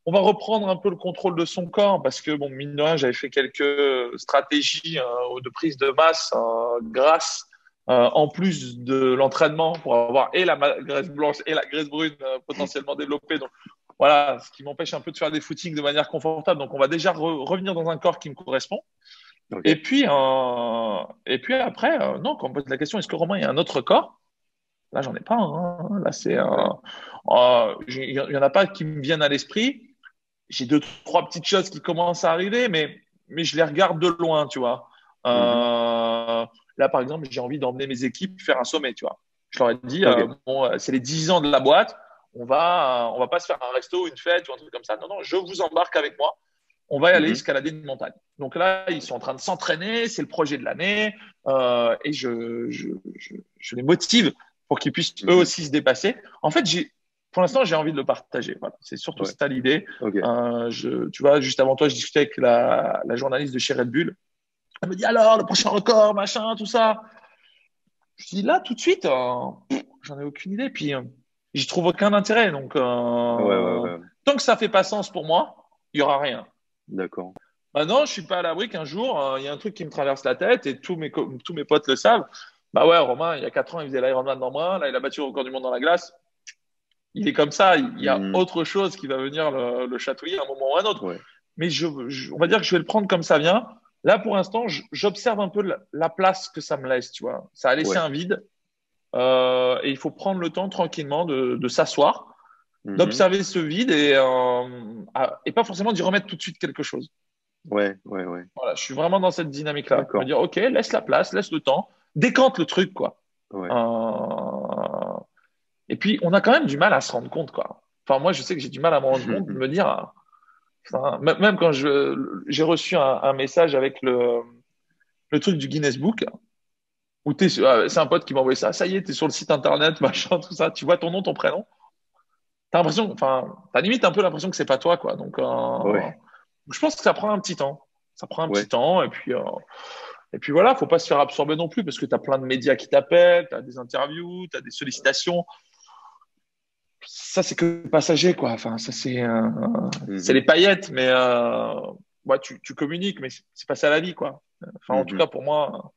On va reprendre un peu le contrôle de son corps parce que, bon, mine de rien, j'avais fait quelques stratégies de prise de masse grâce, en plus de l'entraînement, pour avoir et la graisse blanche et la graisse brune potentiellement développée. Donc, voilà, ce qui m'empêche un peu de faire des footings de manière confortable. Donc, on va déjà revenir dans un corps qui me correspond. Ok. Et puis après, non, quand on me pose la question, est-ce que Romain, il y a un autre corps? Là, j'en ai pas, hein. Là, Ouais. il y en a pas qui me viennent à l'esprit. J'ai deux, trois petites choses qui commencent à arriver, mais je les regarde de loin, tu vois. Mhm. Là, par exemple, j'ai envie d'emmener mes équipes faire un sommet, tu vois. Je leur ai dit, Ok. bon, c'est les 10 ans de la boîte. on va pas se faire un resto, une fête ou un truc comme ça. Non, non, je vous embarque avec moi. On va y aller escalader une montagne. Donc là, ils sont en train de s'entraîner, c'est le projet de l'année, et je les motive pour qu'ils puissent eux aussi se dépasser. En fait, pour l'instant, j'ai envie de le partager. Voilà, c'est surtout ça l'idée. Okay. Tu vois, juste avant toi, je discutais avec la journaliste de chez Red Bull. Elle me dit alors, le prochain record, machin, tout ça. Je dis là, tout de suite, j'en ai aucune idée. Puis, j'y trouve aucun intérêt. Donc, tant que ça fait pas sens pour moi, il y aura rien. D'accord. Maintenant, je suis pas à l'abri qu'un jour, il y a un truc qui me traverse la tête et tous mes potes le savent. Bah ouais, Romain, il y a 4 ans, il faisait l'Ironman dans moi. Là, il a battu le record du monde dans la glace. Il est comme ça. Il y a autre chose qui va venir le chatouiller à un moment ou à un autre. Ouais. Mais on va dire que je vais le prendre comme ça vient. Là, pour l'instant, j'observe un peu la place que ça me laisse, tu vois. Ça a laissé un vide. Et il faut prendre le temps tranquillement de s'asseoir, d'observer ce vide et pas forcément d'y remettre tout de suite quelque chose. Ouais. Voilà, je suis vraiment dans cette dynamique-là. Je veux dire, OK, laisse la place, laisse le temps, décante le truc, quoi. Ouais. Et puis, on a quand même du mal à se rendre compte, quoi. Enfin, moi, je sais que j'ai du mal à me rendre compte, de me dire, même quand j'ai reçu un message avec le truc du Guinness Book, où c'est un pote qui m'a envoyé ça. Ça y est, t'es sur le site internet, machin, tout ça. Tu vois ton nom, ton prénom. T'as limite un peu l'impression que c'est pas toi, quoi. Donc, je pense que ça prend un petit temps. Ça prend un petit temps. Et puis voilà, faut pas se faire absorber non plus parce que t'as plein de médias qui t'appellent, t'as des interviews, t'as des sollicitations. Ça, c'est que passager, quoi. Enfin, ça, c'est les paillettes, mais tu communiques, mais c'est pas ça la vie, quoi. Enfin, en tout cas, pour moi,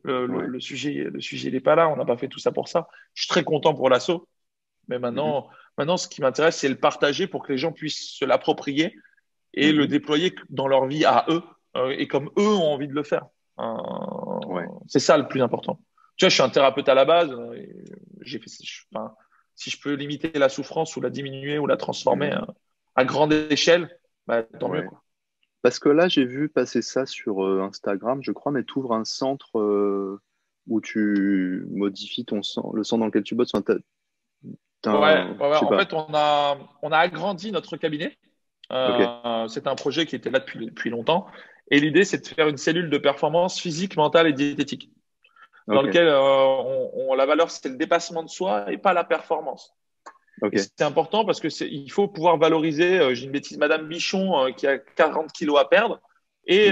le sujet, il n'est pas là. On n'a pas fait tout ça pour ça. Je suis très content pour l'assaut. Mais maintenant, ce qui m'intéresse, c'est le partager pour que les gens puissent se l'approprier et le déployer dans leur vie à eux et comme eux ont envie de le faire. C'est ça le plus important. Tu vois, je suis un thérapeute à la base. J'ai fait, si je peux limiter la souffrance ou la diminuer ou la transformer à grande échelle, bah, tant mieux, quoi. Parce que là, j'ai vu passer ça sur Instagram, je crois, mais tu ouvres un centre où tu modifies le sang dans lequel tu bosses. Enfin, En fait, on a agrandi notre cabinet. C'est un projet qui était là depuis longtemps. Et l'idée, c'est de faire une cellule de performance physique, mentale et diététique. Dans lequel la valeur, c'est le dépassement de soi et pas la performance. C'est important parce que il faut pouvoir valoriser, j'ai une bêtise, Madame Bichon qui a 40 kilos à perdre et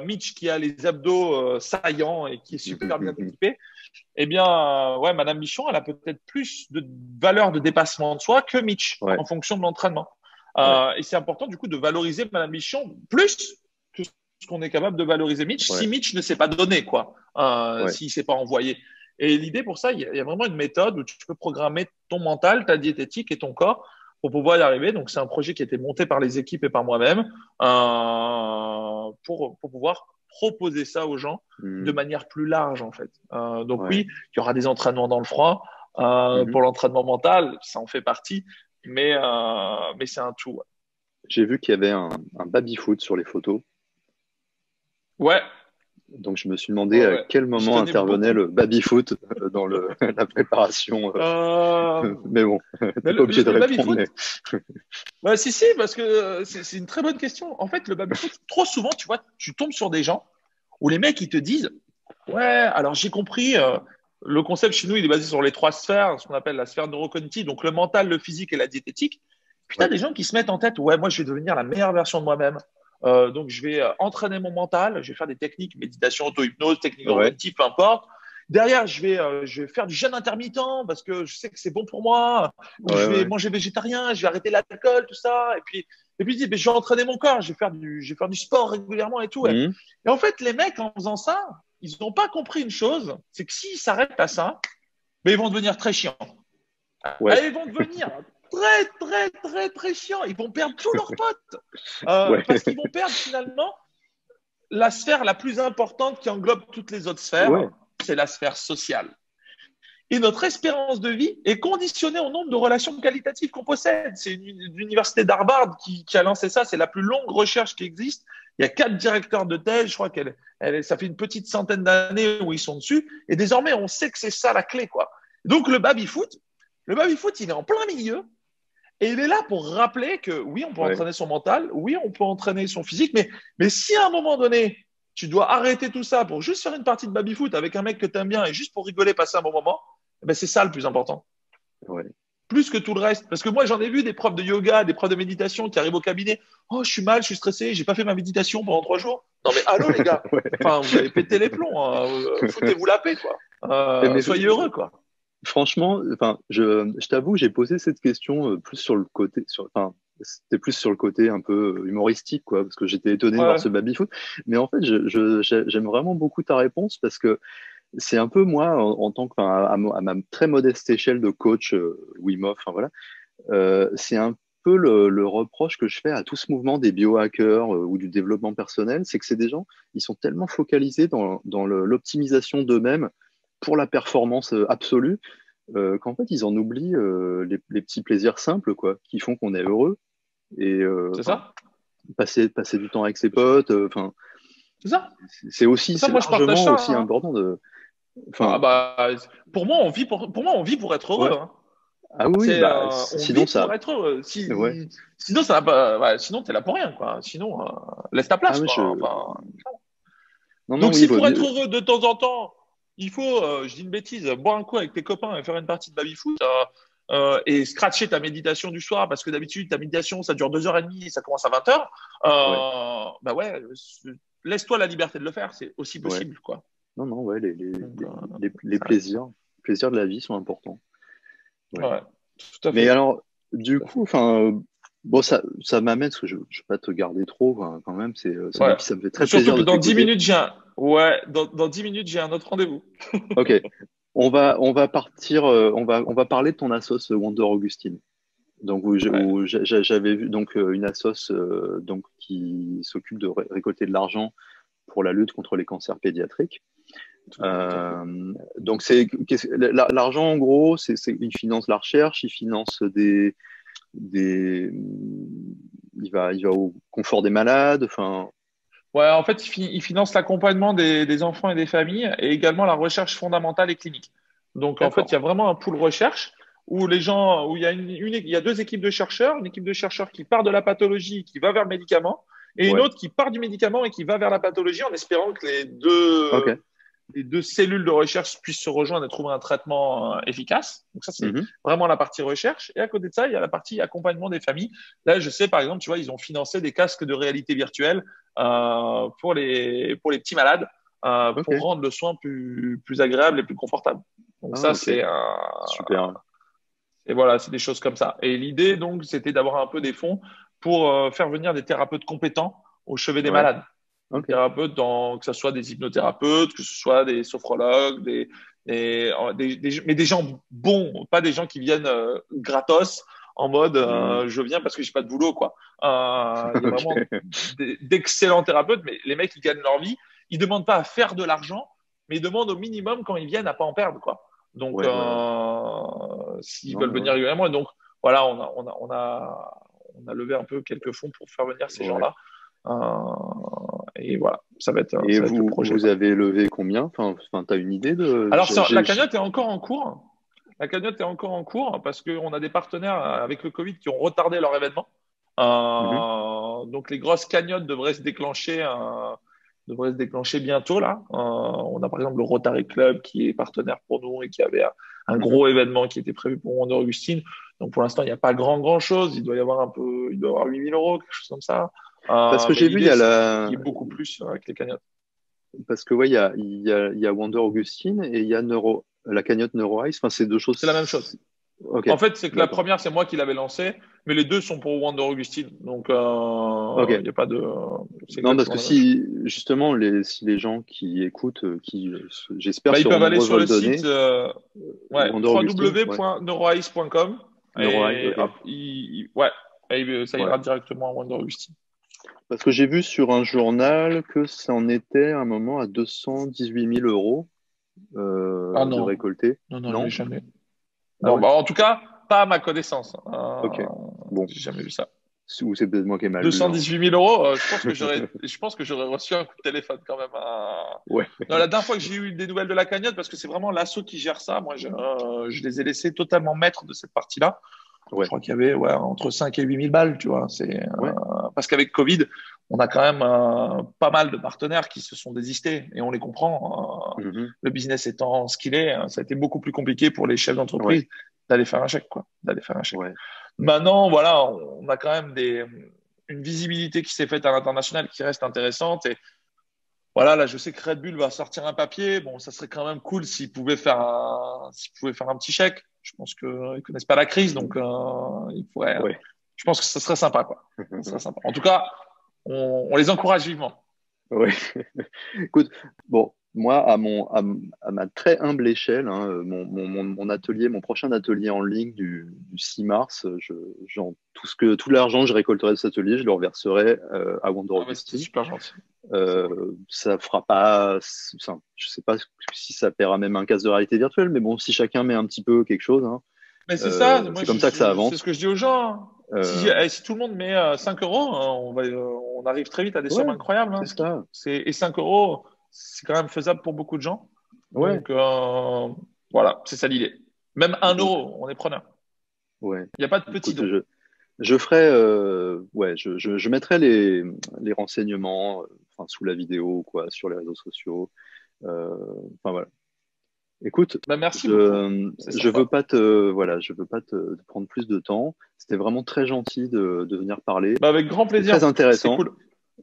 Mitch qui a les abdos saillants et qui est super bien équipé. Eh bien, Madame Bichon, elle a peut-être plus de valeur de dépassement de soi que Mitch en fonction de l'entraînement. Et c'est important du coup de valoriser Madame Bichon plus que ce qu'on est capable de valoriser Mitch si Mitch ne s'est pas donné, quoi, s'il ne s'est pas envoyé. Et l'idée pour ça, il y a vraiment une méthode où tu peux programmer ton mental, ta diététique et ton corps pour pouvoir y arriver. Donc, c'est un projet qui a été monté par les équipes et par moi-même pour pouvoir proposer ça aux gens de manière plus large, en fait. Oui, il y aura des entraînements dans le froid. Pour l'entraînement mental, ça en fait partie, mais c'est un tout. J'ai vu qu'il y avait un baby-foot sur les photos. Ouais. Donc, je me suis demandé à quel moment intervenait le baby-foot dans la préparation. Mais bon, t'es pas obligé de répondre. Si, parce que c'est une très bonne question. En fait, le baby-foot, trop souvent, tu vois, tu tombes sur des gens où les mecs, ils te disent « Ouais, alors j'ai compris, le concept chez nous, il est basé sur les 3 sphères, ce qu'on appelle la sphère neurocognitive, donc le mental, le physique et la diététique. » Puis t'as des gens qui se mettent en tête « Ouais, moi, je vais devenir la meilleure version de moi-même. » Donc, je vais entraîner mon mental, je vais faire des techniques, méditation, auto-hypnose, techniques neurocognitive, peu importe. Derrière, je vais faire du jeûne intermittent parce que je sais que c'est bon pour moi. Ou je vais manger végétarien, je vais arrêter l'alcool, tout ça. Et puis je dis, je vais entraîner mon corps, je vais faire du sport régulièrement et tout. Et en fait, les mecs, en faisant ça, ils n'ont pas compris une chose, c'est que s'ils s'arrêtent à ça, ils vont devenir très chiants. Ils vont devenir très, très, très, très chiants. Ils vont perdre tous leurs potes. Parce qu'ils vont perdre finalement la sphère la plus importante qui englobe toutes les autres sphères, c'est la sphère sociale. Et notre espérance de vie est conditionnée au nombre de relations qualitatives qu'on possède. C'est l'université d'Harvard qui a lancé ça. C'est la plus longue recherche qui existe. Il y a 4 directeurs de thèse. Je crois ça fait une petite centaine d'années où ils sont dessus. Et désormais, on sait que c'est ça la clé, quoi. Donc, le baby-foot, il est en plein milieu Et il est là pour rappeler que oui, on peut Ouais. entraîner son mental, oui, on peut entraîner son physique, mais si à un moment donné, tu dois arrêter tout ça pour juste faire une partie de baby-foot avec un mec que tu aimes bien et juste pour rigoler, passer un bon moment, eh ben c'est ça le plus important. Ouais. Plus que tout le reste. Parce que moi, j'en ai vu des profs de yoga, des profs de méditation qui arrivent au cabinet. Oh, je suis mal, je suis stressé, j'ai pas fait ma méditation pendant 3 jours. Non, mais allô, les gars. Ouais. Enfin, vous avez pété les plombs. Hein. Foutez-vous la paix, quoi. Mais Soyez heureux, quoi. franchement, enfin, je t'avoue, j'ai posé cette question plus sur le côté, enfin, c'était plus sur le côté un peu humoristique, quoi, parce que j'étais étonné de voir Ouais. ce baby-foot. Mais en fait, j'aime vraiment beaucoup ta réponse parce que c'est un peu moi, en tant que, enfin, à ma très modeste échelle de coach Wim Hof, enfin voilà, c'est un peu le reproche que je fais à tout ce mouvement des biohackers ou du développement personnel, c'est que c'est des gens, ils sont tellement focalisés dans l'optimisation d'eux-mêmes pour la performance absolue, qu'en fait, ils en oublient les petits plaisirs simples, quoi, qui font qu'on est heureux. Et C'est enfin, ça? passer du temps avec ses potes, enfin, C'est ça? C'est ça, c'est moi, je partage largement ça. aussi Hein. important de, Ah, enfin, bah, pour moi, on vit pour être heureux. ouais. Hein. Ah oui, bah, On sinon vit pour ça, être heureux. ouais. Sinon, ça va pas, ouais, sinon, t'es là pour rien, quoi. Sinon, laisse ta Ah place, mais quoi. Enfin, non, non, donc, oui, si vaut pour être mieux. heureux de temps en temps, il faut, je dis une bêtise, boire un coup avec tes copains et faire une partie de baby-foot et scratcher ta méditation du soir, parce que d'habitude, ta méditation, ça dure 2h30 et ça commence à 20h, Ouais, bah ouais, laisse-toi la liberté de le faire, c'est aussi ouais. possible, quoi. Non, non, ouais, Donc, les ça reste. plaisirs de la vie sont importants. Ouais. Ouais, tout à Mais fait. alors, du Tout à coup, fait. enfin, bon, ça m'amène, parce que je ne vais pas te garder trop, enfin, quand même, Ouais. ça me fait très Surtout plaisir que de dans 10 t'écouter. minutes, j'ai un, ouais, dans 10 minutes, j'ai un autre rendez-vous. Ok, on va partir, on va parler de ton assos Wonder Augustine. Donc, Ouais. j'avais vu donc une assos donc, qui s'occupe de récolter de l'argent pour la lutte contre les cancers pédiatriques. Tout à fait. Donc, l'argent, en gros, il finance la recherche, il finance des, il va au confort des malades, enfin, Ouais, en fait, il finance l'accompagnement des enfants et des familles et également la recherche fondamentale et clinique. Donc, en fait, il y d'accord, a vraiment un pool recherche où les gens, où il y a il y a deux équipes de chercheurs, une équipe de chercheurs qui part de la pathologie, qui va vers le médicament, et une ouais, autre qui part du médicament et qui va vers la pathologie en espérant que ok, les deux cellules de recherche puissent se rejoindre et trouver un traitement efficace. Donc ça, c'est mhm, vraiment la partie recherche. Et à côté de ça, il y a la partie accompagnement des familles. Là, je sais, par exemple, tu vois, ils ont financé des casques de réalité virtuelle pour les petits malades, ok, pour rendre le soin plus agréable et plus confortable. Donc ah, ça, ok, super, et voilà, c'est des choses comme ça. Et l'idée, donc, c'était d'avoir un peu des fonds pour faire venir des thérapeutes compétents au chevet des ouais, malades. Des ok, thérapeutes, que ce soit des hypnothérapeutes, que ce soit des sophrologues, mais des gens bons, pas des gens qui viennent gratos en mode mhm, je viens parce que j'ai pas de boulot, quoi. Il y a ok, vraiment d'excellents thérapeutes, mais les mecs, ils gagnent leur vie. Ils demandent pas à faire de l'argent, mais ils demandent au minimum quand ils viennent à pas en perdre, quoi. Donc, ouais, ouais, ouais, s'ils non, veulent mais ouais, venir régulièrement, et donc voilà, on a levé un peu quelques fonds pour faire venir ces ouais. gens-là. Et voilà, Et ça va être le projet, vous quoi. avez levé combien? Enfin, t'as une idée de, Alors, la cagnotte est encore en cours. La cagnotte est encore en cours parce qu'on a des partenaires avec le Covid qui ont retardé leur événement. mhm, Donc, les grosses cagnottes devraient se déclencher bientôt, là. On a par exemple le Rotary Club qui est partenaire pour nous et qui avait un mhm. gros événement qui était prévu pour Wonder Augustine. Donc, pour l'instant, il n'y a pas grand chose. Il doit y avoir 8 000 euros, quelque chose comme ça. Parce que Mais j'ai vu, l'idée, c'est qu'il y ait beaucoup plus avec les cagnottes. parce que ouais, il y a Wonder Augustine et il y a la cagnotte NeuroEyes. Enfin, c'est deux C'est la même chose. choses. Ok, En fait, c'est que la d'accord. première, c'est moi qui l'avais lancée, mais les deux sont pour Wonder Augustine. Donc, il Ok. n'y a pas de. C'est Non, parce exactement que la même chose. si justement si les gens qui écoutent, j'espère Bah, ils seront peuvent aller nombreux sur à le le site donner, ouais, Wonder Augustine, ouais, www.neuroice.com NeuroEyes, et ok, hop, ouais, et ça ouais. ira directement à Wonder Augustine. Parce que j'ai vu sur un journal que ça en était à un moment à 218 000 € Ah de non, récolter. non, non, Non? jamais. Ah Non, ouais? bah, en tout cas, pas à ma connaissance. Ok. Bon, J'ai jamais vu ça. ou c'est peut-être moi qui ai mal lu, 218 hein. 000 euros, je pense que j'aurais reçu un coup de téléphone quand même. Ouais. Non, la dernière fois que j'ai eu des nouvelles de la cagnotte, parce que c'est vraiment l'asso qui gère ça, moi je les ai laissés totalement maîtres de cette partie-là. Ouais. Je crois qu'il y avait entre 5 et 8 000 balles, tu vois. Ouais. Parce qu'avec Covid, on a quand même pas mal de partenaires qui se sont désistés et on les comprend. Le business étant ce qu'il est, ça a été beaucoup plus compliqué pour les chefs Ouais. d'entreprise d'aller faire un chèque, quoi. D'aller faire un chèque. Ouais. Maintenant, voilà, on a quand même une visibilité qui s'est faite à l'international qui reste intéressante. Et voilà, là, je sais que Red Bull va sortir un papier. Bon, ça serait quand même cool s'ils pouvaient faire un petit chèque. Je pense qu'ils connaissent pas la crise, donc ils pourraient. Ouais. Je pense que ça serait sympa, quoi. Ça serait sympa. En tout cas, on les encourage vivement. Ouais. Écoute, bon, moi, à ma très humble échelle, hein, mon atelier, mon prochain atelier en ligne du 6 mars, tout l'argent que je récolterai de cet atelier, je le reverserai à Wonder Ah ouais, c'était Augustine. super gentil. Ça fera pas, je sais pas si ça paiera même un casque de réalité virtuelle, mais bon, si chacun met un petit peu quelque chose, hein, Mais c'est ça, moi, c'est comme ça que ça c'est avance. ce que je dis aux gens. Hein. Euh, Si tout le monde met 5 euros, hein, on arrive très vite à des ouais, sommes incroyables. Hein. c'est ça. Et 5 euros, c'est quand même faisable pour beaucoup de gens. Ouais. Donc, voilà, c'est ça l'idée. Même 1 Donc, euro, on est preneur. ouais. Il n'y a pas de petit Écoute, don. je ferai, ouais, je mettrai les renseignements, enfin, sous la vidéo, quoi, sur les réseaux sociaux. Enfin, voilà. Écoute, Bah, merci beaucoup. C'est je veux sympa. pas voilà, je veux pas te prendre plus de temps. C'était vraiment très gentil de venir parler. Bah, avec grand C'était plaisir. très C'est intéressant. cool.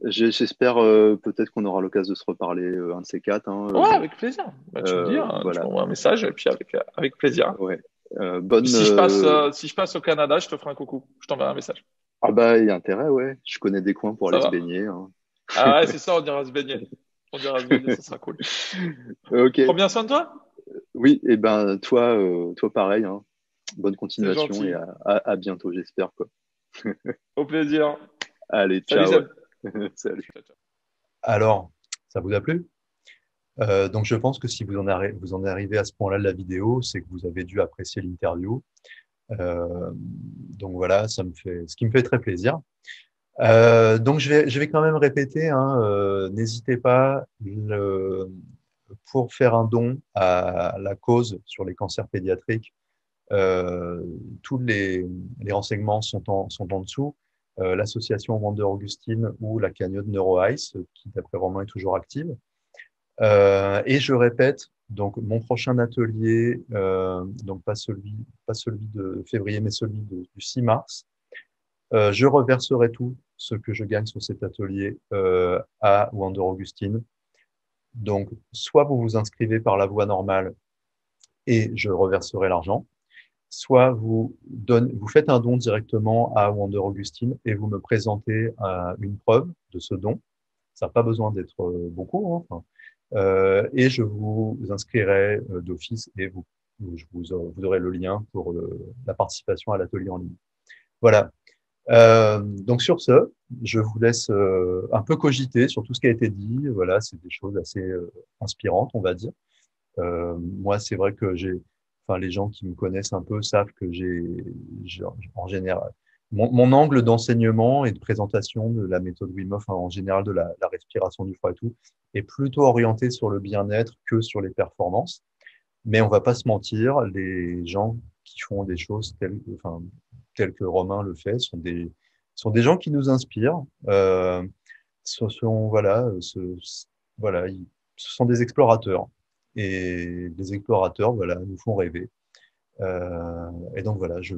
J'espère peut-être qu'on aura l'occasion de se reparler un de ces quatre. Hein, Ouais, avec plaisir. Bah, tu me dis, hein, tu voilà. m'envoies un message et puis avec plaisir. Ouais. Puis Bonne. si je passe au Canada, je te ferai un coucou. Je t'enverrai un message. Ah bah il y a intérêt, ouais. Je connais des coins pour Ça aller se va? baigner. Hein. Ah ouais, c'est ça, on ira se baigner. On ira se baigner, ça sera cool. Ok. Prends bien soin de toi. Oui, et ben toi pareil. Hein. Bonne C'est continuation et gentil. à bientôt, j'espère quoi. Au plaisir. Allez, Salut ciao. Seb. Salut. Ciao, ciao. Alors, ça vous a plu? Donc, je pense que si vous en arrivez à ce point-là de la vidéo, c'est que vous avez dû apprécier l'interview. Donc voilà, ce qui me fait très plaisir. Donc je vais quand même répéter, hein, n'hésitez pas pour faire un don à la cause sur les cancers pédiatriques. Tous les renseignements sont en dessous. L'association Wonder Augustine ou la cagnotte NeuroIce, qui d'après Romain est toujours active. Et je répète, donc mon prochain atelier, donc pas celui de février, mais celui du 6 mars, je reverserai tout ce que je gagne sur cet atelier à Wonder Augustine. Donc, soit vous vous inscrivez par la voie normale et je reverserai l'argent, soit vous faites un don directement à Wonder Augustine et vous me présentez une preuve de ce don. Ça n'a pas besoin d'être beaucoup, hein, enfin, et je vous inscrirai d'office et vous aurez le lien pour la participation à l'atelier en ligne. Voilà. Donc sur ce, je vous laisse un peu cogiter sur tout ce qui a été dit. Voilà, c'est des choses assez inspirantes, on va dire. Moi, c'est vrai que enfin, les gens qui me connaissent un peu savent que en général, mon angle d'enseignement et de présentation de la méthode Wim Hof, hein, en général de la respiration du froid et tout, est plutôt orienté sur le bien-être que sur les performances. Mais on va pas se mentir, les gens qui font des choses telles que Romain le fait sont des gens qui nous inspirent. Ce sont des explorateurs. Et les explorateurs, voilà, nous font rêver. Et donc voilà, je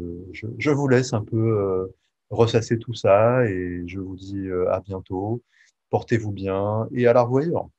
vous laisse un peu ressasser tout ça et je vous dis à bientôt. Portez-vous bien et à la revoyure.